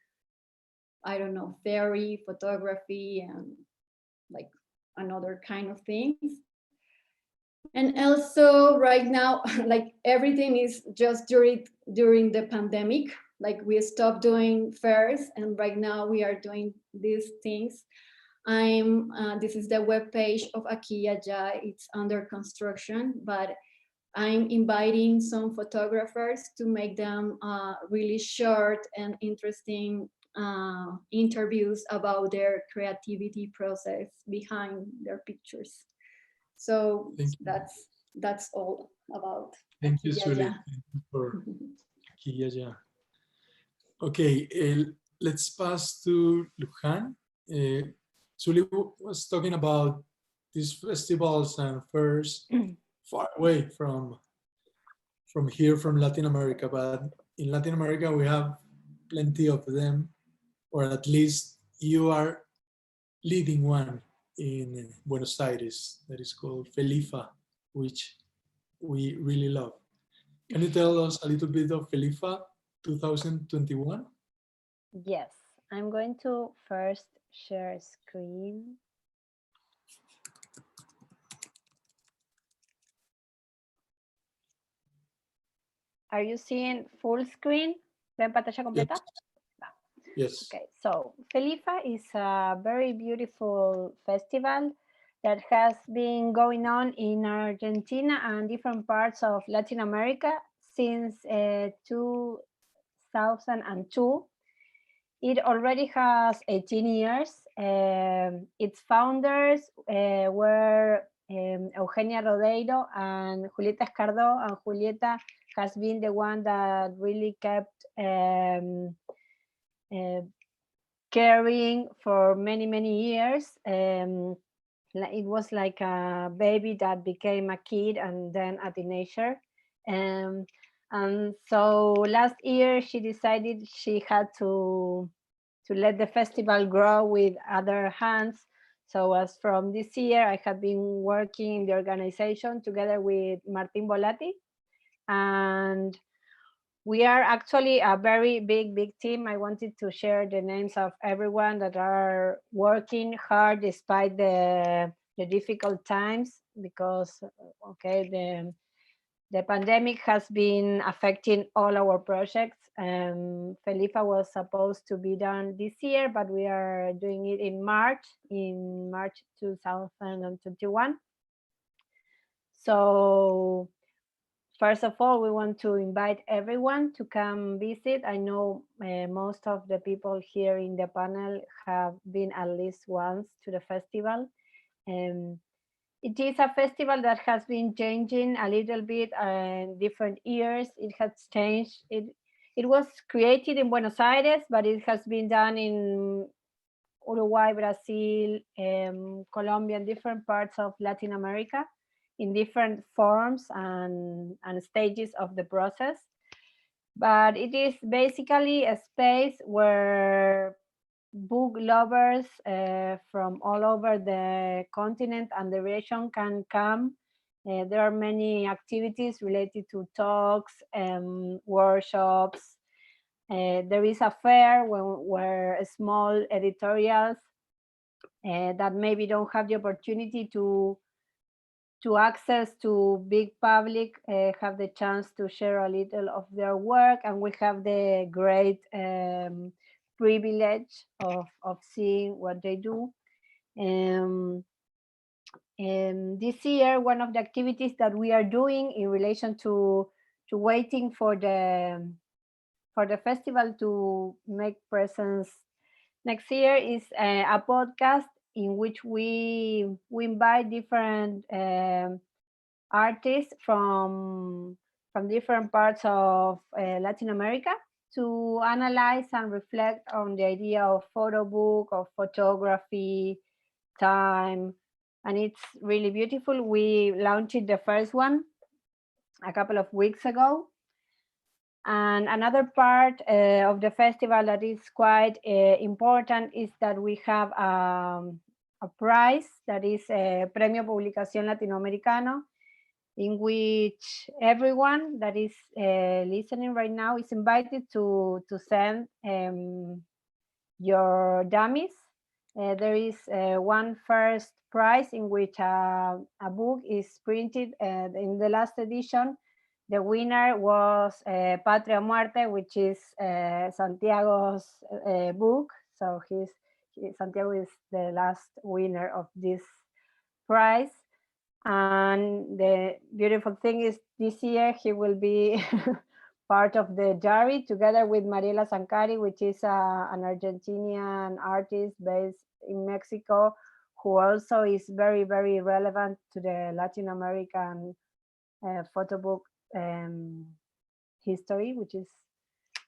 I don't know, theory, photography, and like another kind of things. And also right now, like everything is just during the pandemic, like we stopped doing fairs, and right now we are doing these things. This is the webpage of Akiya. It's under construction, but I'm inviting some photographers to make them really short and interesting interviews about their creativity process behind their pictures. So that's all about. Thank you, Akiya. Suli. Thank you for Kiyaja. Okay, let's pass to Lujan. Suli was talking about these festivals and fairs far away from here, from Latin America, but in Latin America we have plenty of them, or at least you are leading one in Buenos Aires that is called Felifa, which we really love. Can you tell us a little bit of Felifa 2021? Yes, I'm going to first share screen. Are you seeing full screen? ¿Ven pantalla completa? Yes. Okay, so Felifa is a very beautiful festival that has been going on in Argentina and different parts of Latin America since 2002. It already has 18 years. Its founders were Eugenia Rodeiro and Julieta Escardó, and Julieta has been the one that really kept caring for many years. It was like a baby that became a kid and then a teenager. And so last year she decided she had to let the festival grow with other hands. So as from this year, I have been working in the organization together with Martin Volati, and we are actually a very big team. I wanted to share the names of everyone that are working hard despite the difficult times, because okay, the pandemic has been affecting all our projects. Felifa was supposed to be done this year, but we are doing it in March 2021. So first of all, we want to invite everyone to come visit. I know most of the people here in the panel have been at least once to the festival. It is a festival that has been changing a little bit in different years. It has changed. It was created in Buenos Aires, but it has been done in Uruguay, Brazil, Colombia, and different parts of Latin America, in different forms and stages of the process. But it is basically a space where book lovers from all over the continent and the region can come There are many activities related to talks and workshops. There is a fair where small editorials that maybe don't have the opportunity to access to big public have the chance to share a little of their work, and we have the great privilege of seeing what they do. And this year, one of the activities that we are doing in relation to waiting for the festival to make presence next year is a podcast in which we invite different artists from different parts of Latin America to analyze and reflect on the idea of photo book, of photography, time, and it's really beautiful. We launched the first one a couple of weeks ago. And another part of the festival that is quite important is that we have a prize that is Premio Publicación Latinoamericano, in which everyone that is listening right now is invited to send your dummies. There is one first prize in which a book is printed. In the last edition, the winner was Patria Muerte, which is Santiago's book. So Santiago is the last winner of this prize. And the beautiful thing is this year he will be part of the jury together with Mariela Sancari, which is an Argentinian artist based in Mexico, who also is very, very relevant to the Latin American photo book history, which is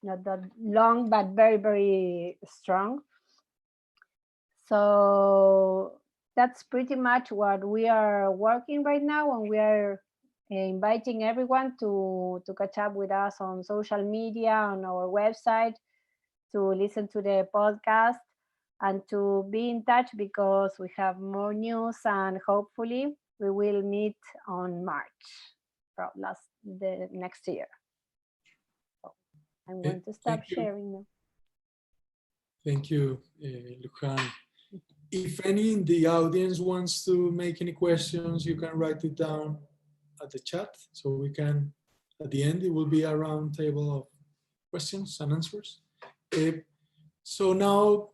not that long, but very, very strong. So that's pretty much what we are working right now, and we are inviting everyone to catch up with us on social media, on our website, to listen to the podcast, and to be in touch because we have more news, and hopefully we will meet on March the next year. So I'm going to stop sharing now. Thank you, Luján. If any in the audience wants to make any questions, you can write it down at the chat, so we can, at the end, it will be a round table of questions and answers. So now,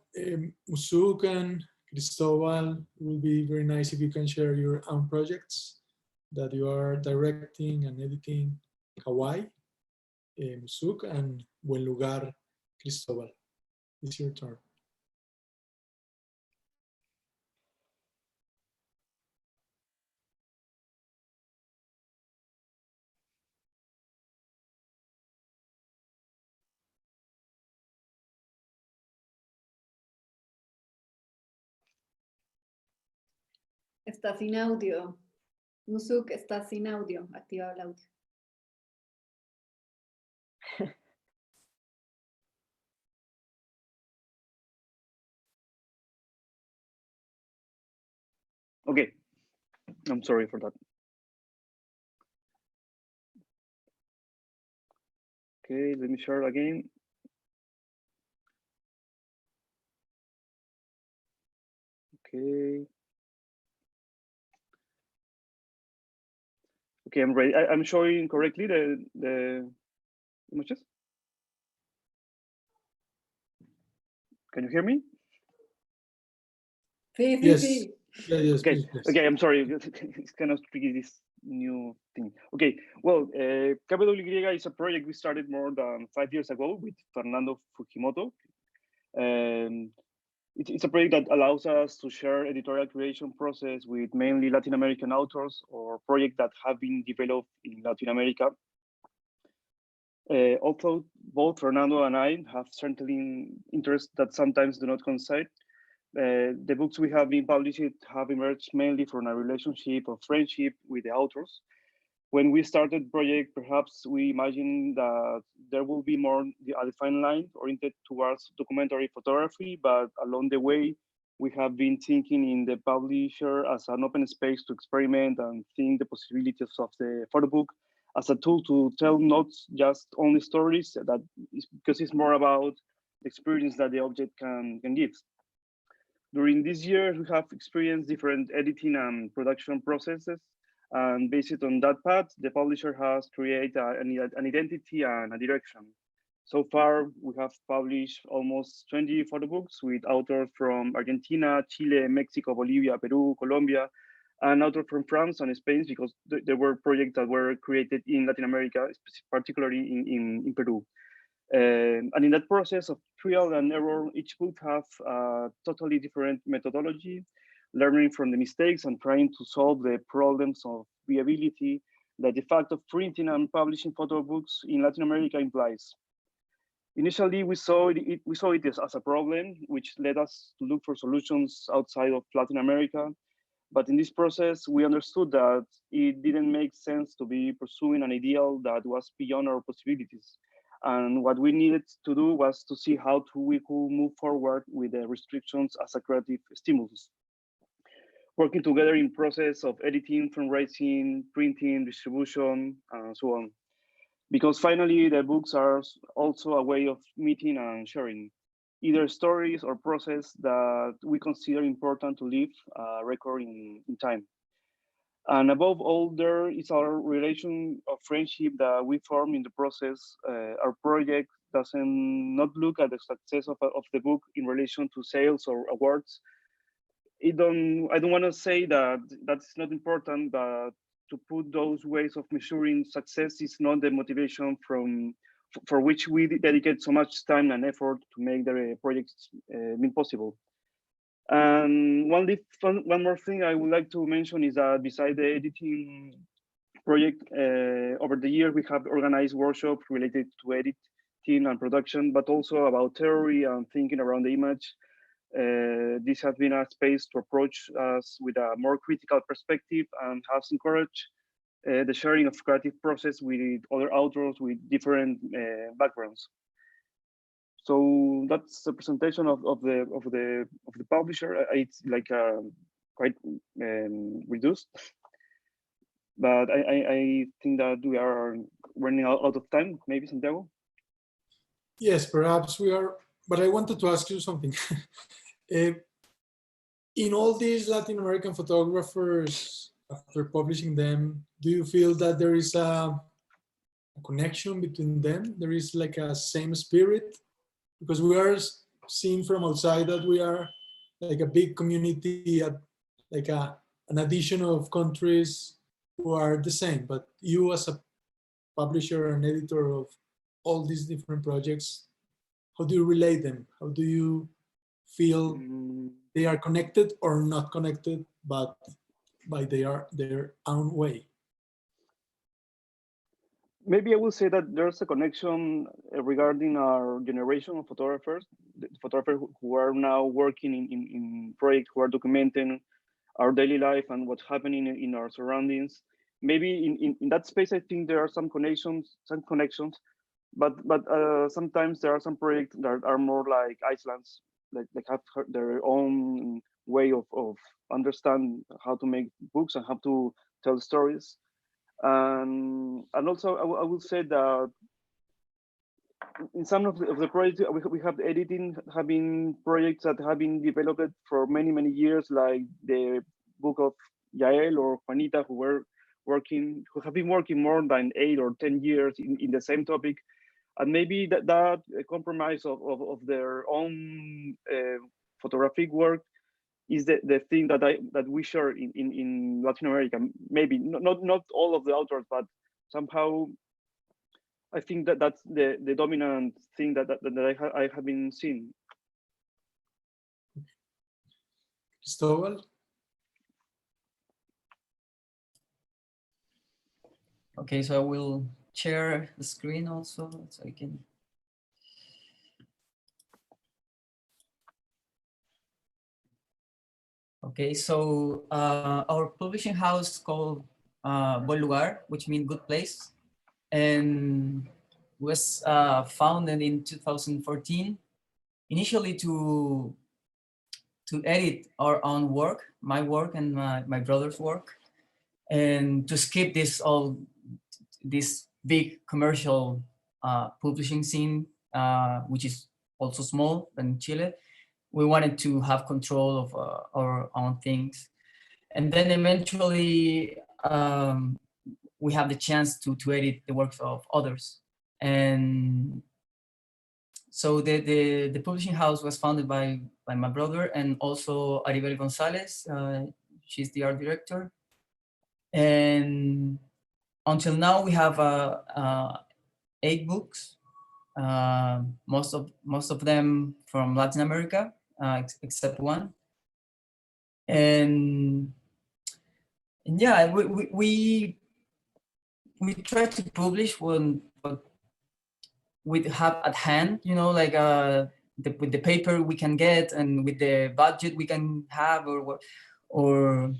Musuk and Cristobal, it will be very nice if you can share your own projects that you are directing and editing. Hawaii, Musuk, and Buen Lugar, Cristobal. It's your turn. Está sin audio. Musuk está sin audio. Activa el audio. Okay, I'm sorry for that. Okay, let me share again. Okay. Okay, I'm ready. I'm showing correctly the images. Can you hear me? Sí, sí, Yes. sí. Yeah, yes, Okay. please, yes. Okay, I'm sorry. It's kind of tricky, this new thing. Okay, well, KWY is a project we started more than 5 years ago with Fernando Fujimoto. It's a project that allows us to share editorial creation process with mainly Latin American authors or projects that have been developed in Latin America. Although both Fernando and I have certain interests that sometimes do not coincide, the books we have been published have emerged mainly from a relationship of friendship with the authors. When we started the project, perhaps we imagined that there will be more a defined line oriented towards documentary photography, but along the way, we have been thinking in the publisher as an open space to experiment and think the possibilities of the photobook as a tool to tell not just only stories, because it's more about the experience that the object can give. During this year, we have experienced different editing and production processes. And based on that path, the publisher has created an identity and a direction. So far, we have published almost 20 photobooks with authors from Argentina, Chile, Mexico, Bolivia, Peru, Colombia, and authors from France and Spain, because there were projects that were created in Latin America, particularly in Peru. And in that process of trial and error, each book have a totally different methodology, learning from the mistakes and trying to solve the problems of viability that the fact of printing and publishing photo books in Latin America implies. Initially, we saw it as a problem, which led us to look for solutions outside of Latin America. But in this process, we understood that it didn't make sense to be pursuing an ideal that was beyond our possibilities. And what we needed to do was to see how we could move forward with the restrictions as a creative stimulus. Working together in process of editing, fundraising, printing, distribution, and so on. Because finally, the books are also a way of meeting and sharing, either stories or process that we consider important to leave a record in time. And above all, there is our relation of friendship that we form in the process. Our project doesn't not look at the success of the book in relation to sales or awards. I don't want to say that that's not important, but to put those ways of measuring success is not the motivation for which we dedicate so much time and effort to make the projects possible. And one more thing I would like to mention is that beside the editing project, over the year we have organized workshops related to editing and production, but also about theory and thinking around the image. This has been a space to approach us with a more critical perspective and has encouraged the sharing of creative process with other authors with different backgrounds. So that's the presentation of the publisher. It's like quite reduced, but I think that we are running out of time. Maybe Santiago. Yes, perhaps we are. But I wanted to ask you something. In all these Latin American photographers, after publishing them, do you feel that there is a connection between them? There is like a same spirit? Because we are seeing from outside that we are like a big community, like an addition of countries who are the same. But you as a publisher and editor of all these different projects, how do you relate them? How do you feel they are connected or not connected, but by their own way? Maybe I will say that there's a connection regarding our generation of photographers, the photographers who are now working in projects, who are documenting our daily life and what's happening in our surroundings. Maybe in that space, I think there are some connections, but sometimes there are some projects that are more like islands, like have their own way of understand how to make books and how to tell stories. And also, I will say that in some of the projects we have editing, have been projects that have been developed for many years, like the book of Yael or Juanita, who have been working more than 8 or 10 years in the same topic. And maybe that compromise of their own photographic work is the thing that we share in Latin America. Maybe not all of the authors, but somehow I think that's the dominant thing that I have been seeing. Cristobal? Okay, so I will share the screen also so I can. Okay, so our publishing house called Buen Lugar, which means good place, and was founded in 2014, initially to edit our own work, my work and my brother's work, and to skip this big commercial publishing scene, which is also small in Chile. We wanted to have control of our own things. And then eventually we have the chance to edit the works of others. And so the publishing house was founded by my brother and also Aribel Gonzalez. She's the art director. And until now we have 8 books, most of them from Latin America, except one. And yeah, we try to publish what we have at hand, you know, like with the paper we can get and with the budget we can have, or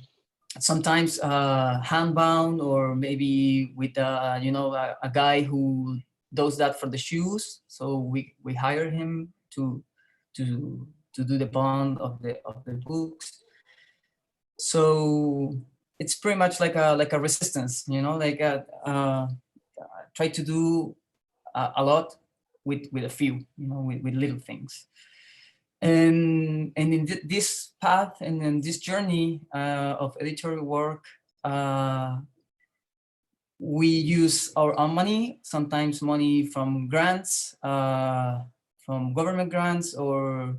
sometimes handbound, or maybe with you know, a guy who does that for the shoes. So we hire him to do the bond of the books. So it's pretty much like a resistance, you know, like try to do a lot with a few, you know, with little things. And in this path and in this journey of editorial work, we use our own money, sometimes money from grants, from government grants, or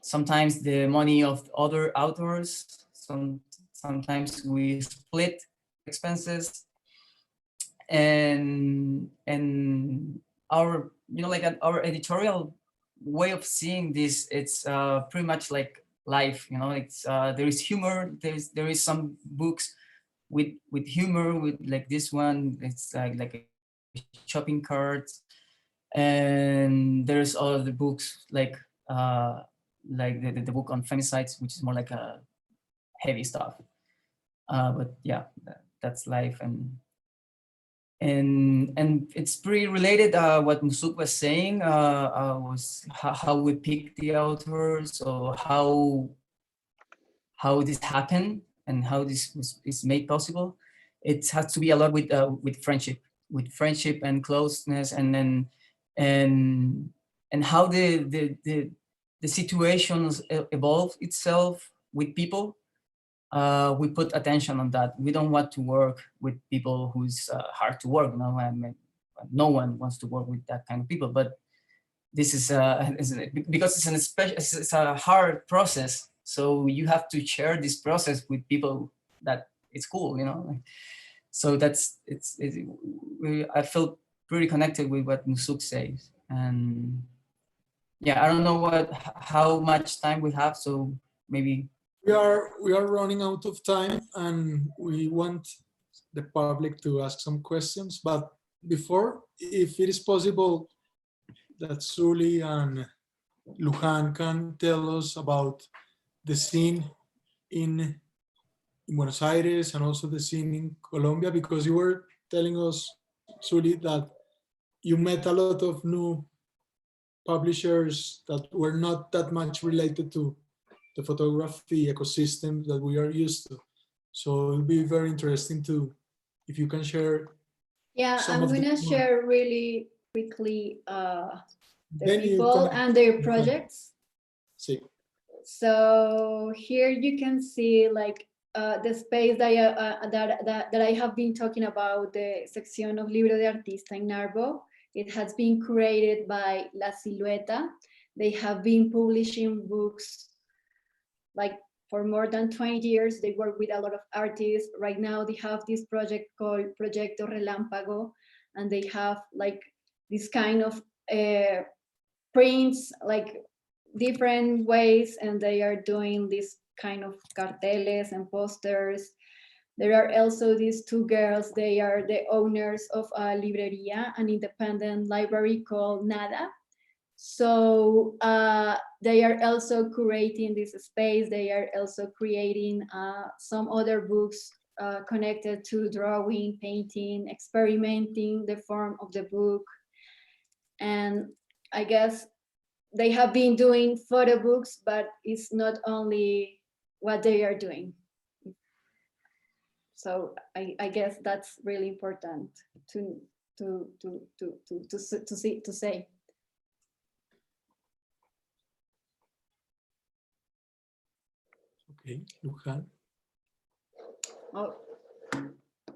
sometimes the money of other authors. Sometimes we split expenses, and our, you know, like our editorial way of seeing this, it's pretty much like life, you know. It's there is humor, there is some books with humor, with like this one, it's like a shopping cart, and there's all of the books like the book on femicides, which is more like a heavy stuff. But yeah, that's life. And it's pretty related what Musuk was saying, was how we pick the authors, or how this happened and how this is made possible. It has to be a lot with friendship and closeness, and then and how the situations evolve itself with people. We put attention on that. We don't want to work with people who's hard to work. No, I mean, no one wants to work with that kind of people. But this is because it's a hard process. So you have to share this process with people that it's cool, you know. So I felt pretty connected with what Musuk says. And yeah, I don't know how much time we have, so maybe. We are running out of time, and we want the public to ask some questions. But before, if it is possible, that Sully and Luján can tell us about the scene in Buenos Aires and also the scene in Colombia, because you were telling us, Sully, that you met a lot of new publishers that were not that much related to the photography ecosystem that we are used to. So it'll be very interesting if you can share. Yeah, I'm gonna share really quickly the people and their projects. Sí. So here you can see like the space that I have been talking about, the sección of Libro de Artista in Narbo. It has been created by La Silueta. They have been publishing books like for more than 20 years. They work with a lot of artists. Right now they have this project called Proyecto Relámpago, and they have like this kind of prints, like different ways, and they are doing this kind of carteles and posters. There are also these 2 girls. They are the owners of a librería, an independent library called Nada. So they are also curating this space. They are also creating some other books connected to drawing, painting, experimenting the form of the book. And I guess they have been doing photo books, but it's not only what they are doing. So I guess that's really important to say. Okay, Luján. Oh,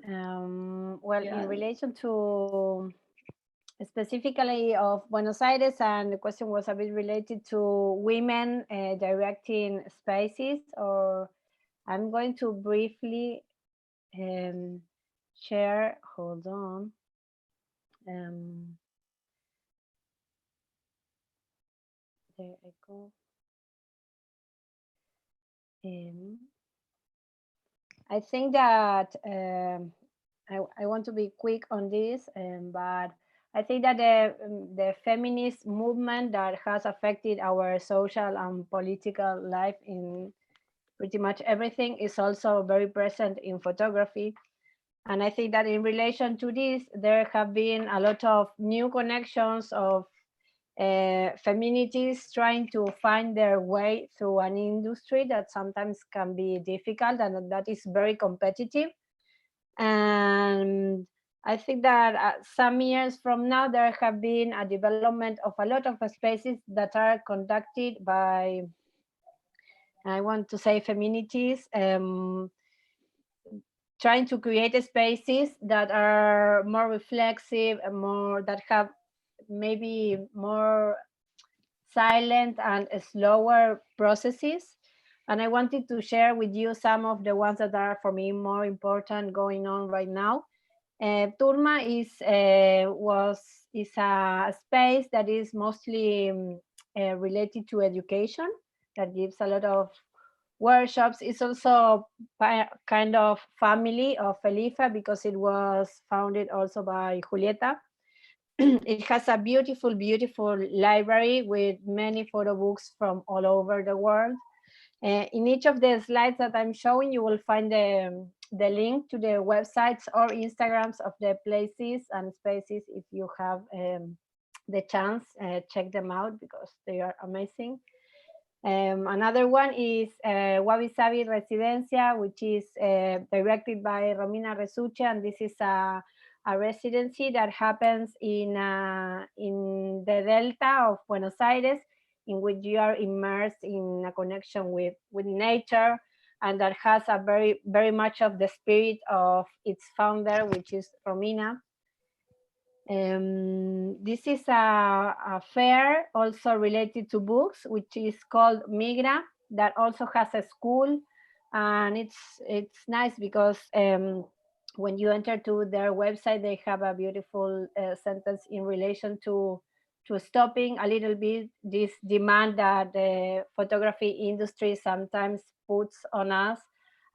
Well, Yeah. in relation to specifically of Buenos Aires, and the question was a bit related to women directing spaces, or I'm going to briefly share, hold on. There I go. I think that I want to be quick on this, but I think that the feminist movement that has affected our social and political life in pretty much everything is also very present in photography. And I think that in relation to this, there have been a lot of new connections of feminities trying to find their way through an industry that sometimes can be difficult and that is very competitive. And I think that some years from now, there have been a development of a lot of spaces that are conducted by, I want to say, feminities, trying to create spaces that are more reflexive and more, that have maybe more silent and slower processes. And I wanted to share with you some of the ones that are for me more important going on right now. Turma is a space that is mostly related to education, that gives a lot of workshops. It's also kind of family of Felifa because it was founded also by Julieta. It has a beautiful, beautiful library with many photo books from all over the world. In each of the slides that I'm showing, you will find the link to the websites or Instagrams of the places and spaces. If you have the chance, check them out because they are amazing. Another one is Wabi Sabi Residencia, which is directed by Romina Resuche, and this is a residency that happens in the Delta of Buenos Aires, in which you are immersed in a connection with nature, and that has a very, very much of the spirit of its founder, which is Romina. This is a fair also related to books, which is called Migra, that also has a school, and it's nice because when you enter to their website, they have a beautiful sentence in relation to stopping a little bit this demand that the photography industry sometimes puts on us,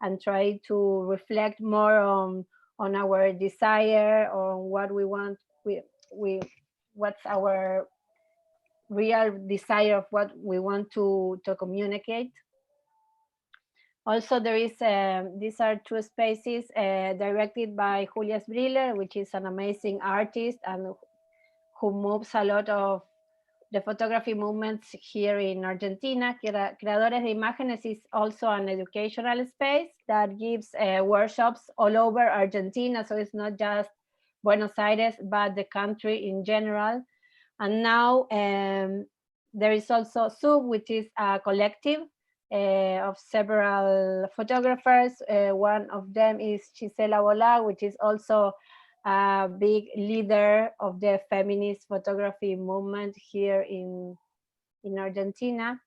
and try to reflect more on our desire, on what we want, what's our real desire of what we want to communicate. Also, there is these are two spaces directed by Julia Sbriller, which is an amazing artist and who moves a lot of the photography movements here in Argentina. Creadores de Imágenes is also an educational space that gives workshops all over Argentina, so it's not just Buenos Aires, but the country in general. And now there is also SUB, which is a collective of several photographers. One of them is Gisela Bola, which is also a big leader of the feminist photography movement here in Argentina.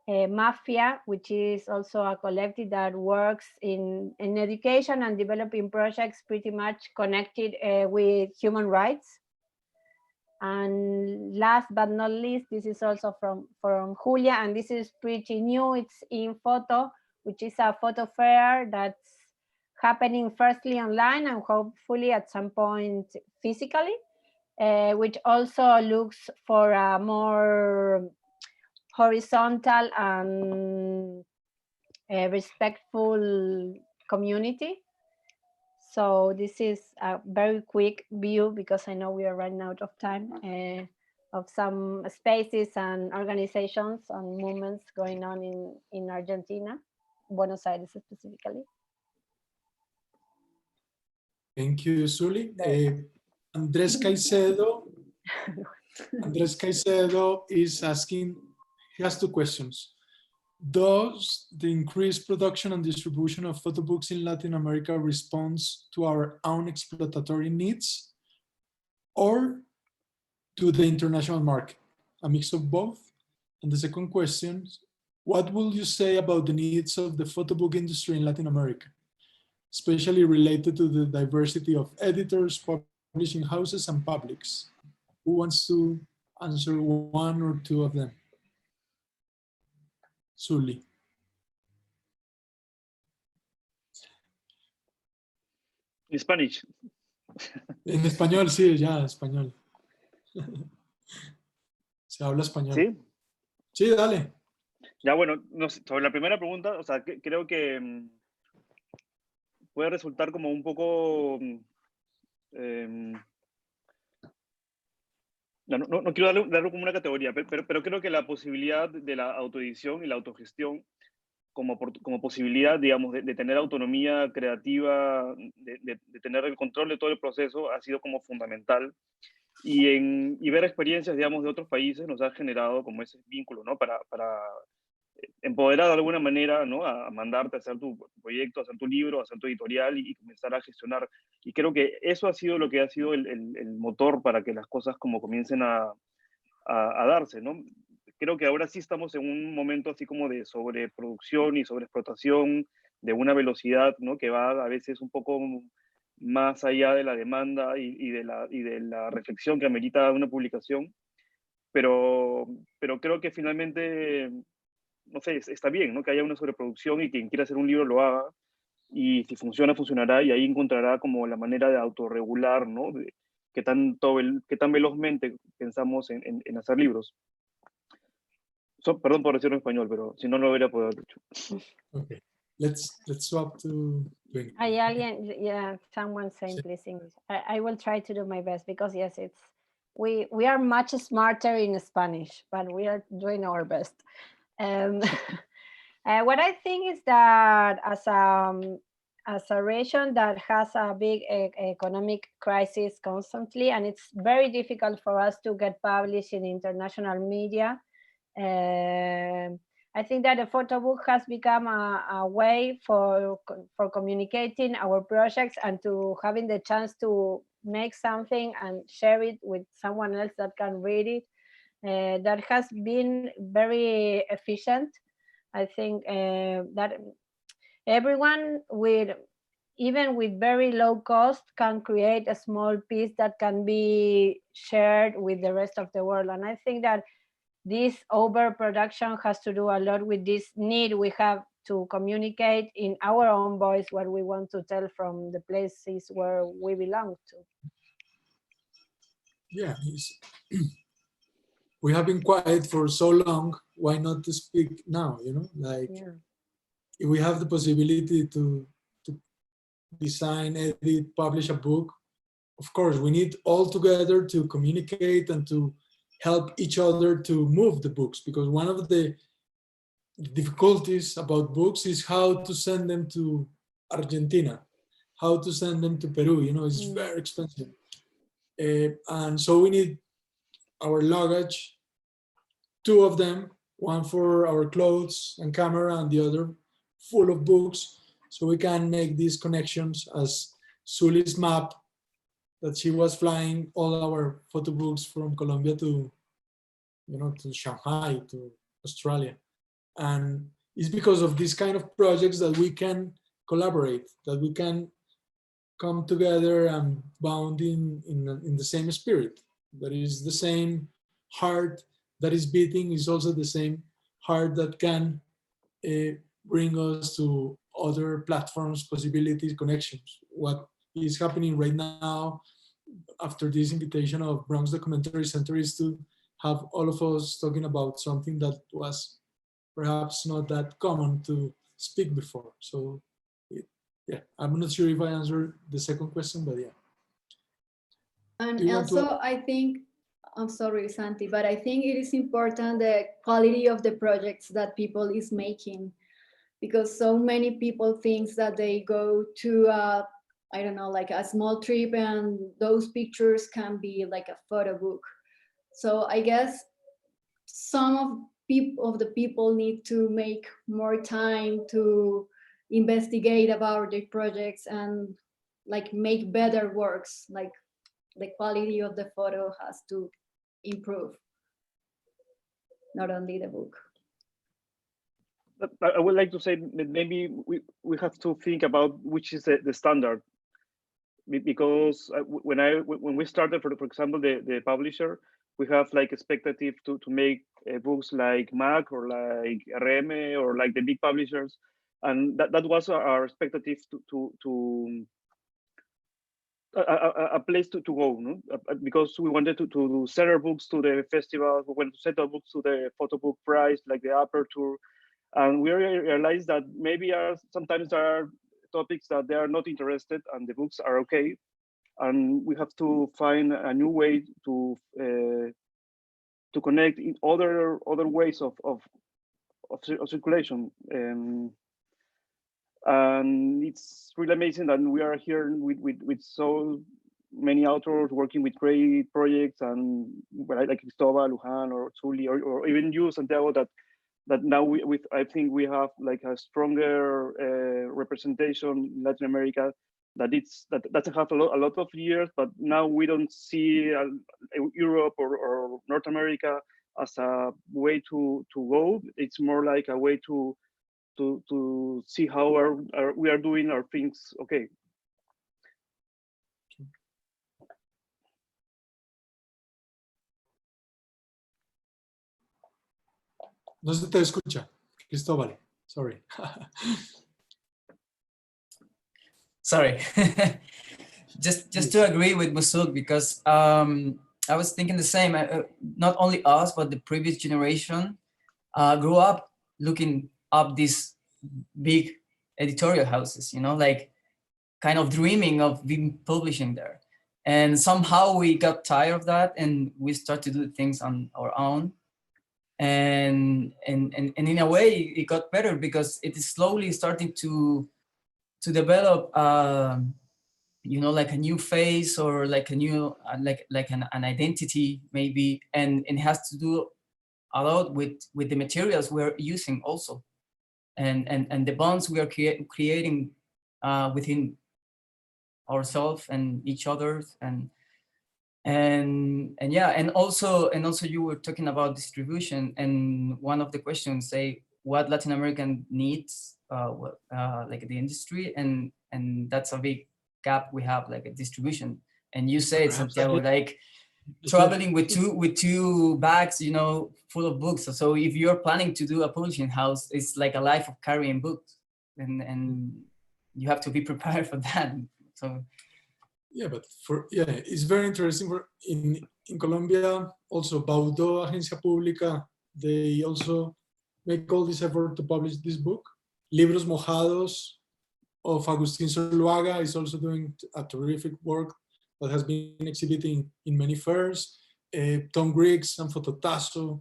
Mafia, which is also a collective that works in education and developing projects pretty much connected with human rights. And last but not least, this is also from Julia, and this is pretty new. It's In Photo, which is a photo fair that's happening firstly online and hopefully at some point physically, which also looks for a more horizontal and respectful community. So this is a very quick view because I know we are running out of time. of some spaces and organizations and movements going on in Argentina, Buenos Aires specifically. Thank you, Suli. Very Andres Caicedo is asking, he has 2 questions. Does the increased production and distribution of photobooks in Latin America responds to our own exploratory needs, or to the international market? A mix of both? And the second question, what will you say about the needs of the photobook industry in Latin America, especially related to the diversity of editors, publishing houses, and publics? Who wants to answer 1 or 2 of them? Suli. In Spanish. En español, sí, ya, español. Se habla español. ¿Sí? Sí, dale. Ya, bueno, no sé, sobre la primera pregunta, o sea, creo que puede resultar como un poco... no quiero darle como una categoría, pero creo que la posibilidad de la autoedición y la autogestión como posibilidad, digamos, de tener autonomía creativa, de tener el control de todo el proceso, ha sido como fundamental. Y ver experiencias, digamos, de otros países nos ha generado como ese vínculo, ¿no? Para empoderar de alguna manera, ¿no? A mandarte a hacer tu proyecto, a hacer tu libro, a hacer tu editorial y comenzar a gestionar. Y creo que eso ha sido lo que ha sido el motor para que las cosas como comiencen a darse, ¿no? Creo que ahora sí estamos en un momento así como de sobreproducción y sobreexplotación, de una velocidad, ¿no? Que va a veces un poco más allá de la demanda y de la reflexión que amerita una publicación. Pero creo que finalmente, no sé, está bien, ¿no? Que haya una sobreproducción y quien quiera hacer un libro lo haga. Y si funciona, funcionará y ahí encontrará como la manera de autorregular, ¿no? De qué tan velozmente pensamos en hacer libros. Perdón por decirlo en español, pero si no, no lo hubiera podido haber dicho. Okay, let's swap to English. Hay alguien, yeah, someone saying please English. I will try to do my best because yes, we are much smarter in Spanish, but we are doing our best. What I think is that as a region that has a big economic crisis constantly, and it's very difficult for us to get published in international media. I think that the photo book has become a way for communicating our projects and to having the chance to make something and share it with someone else that can read it. That has been very efficient. I think that everyone even with very low cost can create a small piece that can be shared with the rest of the world. And I think that this overproduction has to do a lot with this need we have to communicate in our own voice what we want to tell from the places where we belong to. Yeah, we have been quiet for so long. Why not to speak now? You know, like if we have the possibility to design, edit, publish a book, of course, we need all together to communicate and to help each other to move the books, because one of the difficulties about books is how to send them to Argentina, how to send them to Peru. You know, it's very expensive. And so we need our luggage, 2 of them, one for our clothes and camera and the other full of books, so we can make these connections as Suli's map that she was flying all our photo books from Colombia to, you know, to Shanghai, to Australia. And it's because of these kind of projects that we can collaborate, that we can come together and bound in the same spirit. That is the same heart that is beating, is also the same heart that can bring us to other platforms, possibilities, connections. What is happening right now after this invitation of Bronx Documentary Center is to have all of us talking about something that was perhaps not that common to speak before. So yeah, I'm not sure if I answered the second question, but yeah. And also I think I'm sorry, Santi, but I think it is important the quality of the projects that people is making, because so many people think that they go to I don't know, like a small trip and those pictures can be like a photo book. So I guess some of the people need to make more time to investigate about the projects and like make better works. Like the quality of the photo has to improve, not only the book. But I would like to say that maybe we have to think about which is the standard, because when we started, for example, the publisher, we have like expectative to make books like Mac or like RM or like the big publishers, and that was our expectative to a place to go, no? Because we wanted to sell our books to the festival, we wanted to sell our books to the Photobook prize, like the aperture, and we realized that maybe sometimes there are topics that they are not interested and the books are okay, and we have to find a new way to connect in other ways of circulation. And it's really amazing that we are here with so many authors working with great projects, and like Cristobal, Luján, or Zuli, or even you, Santiago, that now I think we have like a stronger representation in Latin America. That doesn't have a lot of years, but now we don't see Europe or North America as a way to go. It's more like a way to see how we are doing our things. Okay. No se te escucha, Cristóbal. Sorry. Sorry. just to agree with Musuk, because I was thinking the same. Not only us, but the previous generation grew up looking up these big editorial houses, you know, like kind of dreaming of being publishing there. And somehow we got tired of that, and we started to do things on our own. And in a way, it got better because it is slowly starting to develop, you know, like a new face, or like a new like an identity maybe, and it has to do a lot with the materials we're using also, and the bonds we are creating within ourselves and each other, and yeah, and also you were talking about distribution, and one of the questions say what Latin American needs, like the industry, and that's a big gap we have, like a distribution. And you said, Santiago, like traveling with two bags, you know, full of books. So if you're planning to do a publishing house, it's like a life of carrying books, and you have to be prepared for that. So yeah, but it's very interesting. In Colombia, also Baudó, Agencia Pública, they also make all this effort to publish this book. Libros Mojados of Agustín Zuluaga is also doing a terrific work that has been exhibiting in many fairs. Tom Griggs and Fototazo,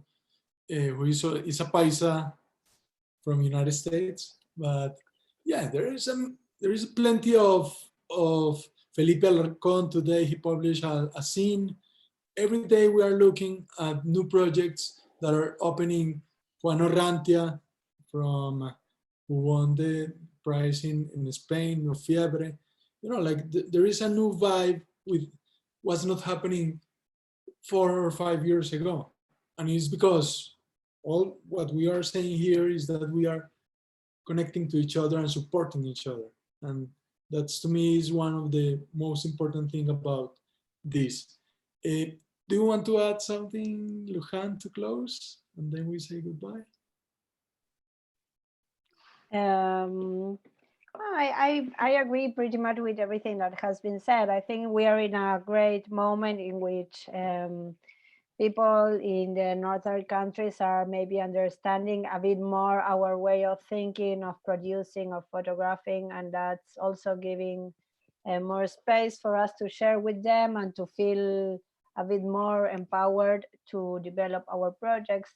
who is a paisa from United States. But yeah, there is plenty of Felipe Alarcón. Today he published a scene. Every day we are looking at new projects that are opening. Juan Orrantia, from who won the prize in Spain, No Fiebre. You know, like there is a new vibe with what's not happening 4 or 5 years ago. And it's because all what we are saying here is that we are connecting to each other and supporting each other. And that's, to me, is one of the most important thing about this. Do you want to add something, Luján, to close? And then we say goodbye. I agree pretty much with everything that has been said. I think we are in a great moment in which people in the northern countries are maybe understanding a bit more our way of thinking, of producing, of photographing, and that's also giving more space for us to share with them and to feel a bit more empowered to develop our projects.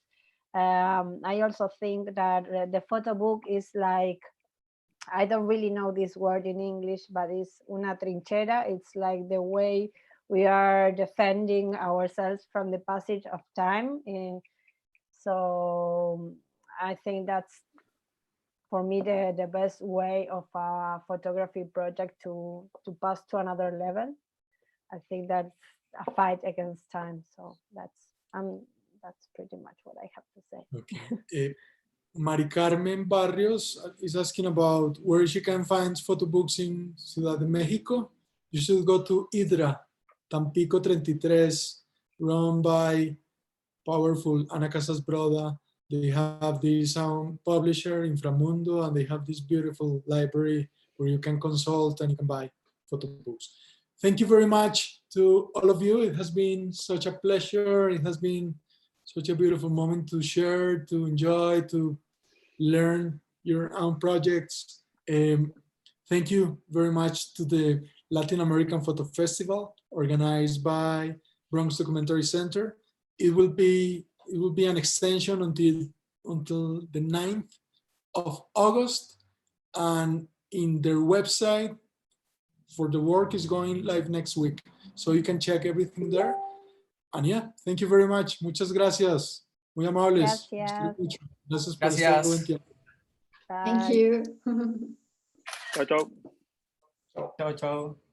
I also think that the photo book is like, I don't really know this word in English, but it's una trinchera. It's like the way we are defending ourselves from the passage of time. So I think that's, for me, the best way of a photography project to pass to another level. I think that's a fight against time. So that's pretty much what I have to say. Okay. Mari Carmen Barrios is asking about where she can find photo books in Ciudad de Mexico. You should go to IDRA, Tampico 33, run by powerful Ana Casas Broda. They have this publisher, Inframundo, and they have this beautiful library where you can consult and you can buy photo books. Thank you very much to all of you. It has been such a pleasure. It has been such a beautiful moment to share, to enjoy, to learn your own projects. Thank you very much to the Latin American Photo Festival organized by Bronx Documentary Center. It will be an extension until the 9th of August, and in their website for the work is going live next week. So you can check everything there. And yeah, thank you very much. Muchas gracias. Muy amables. Gracias. Gracias por este buen tiempo. Thank Bye. you. Ciao, ciao. Ciao, ciao.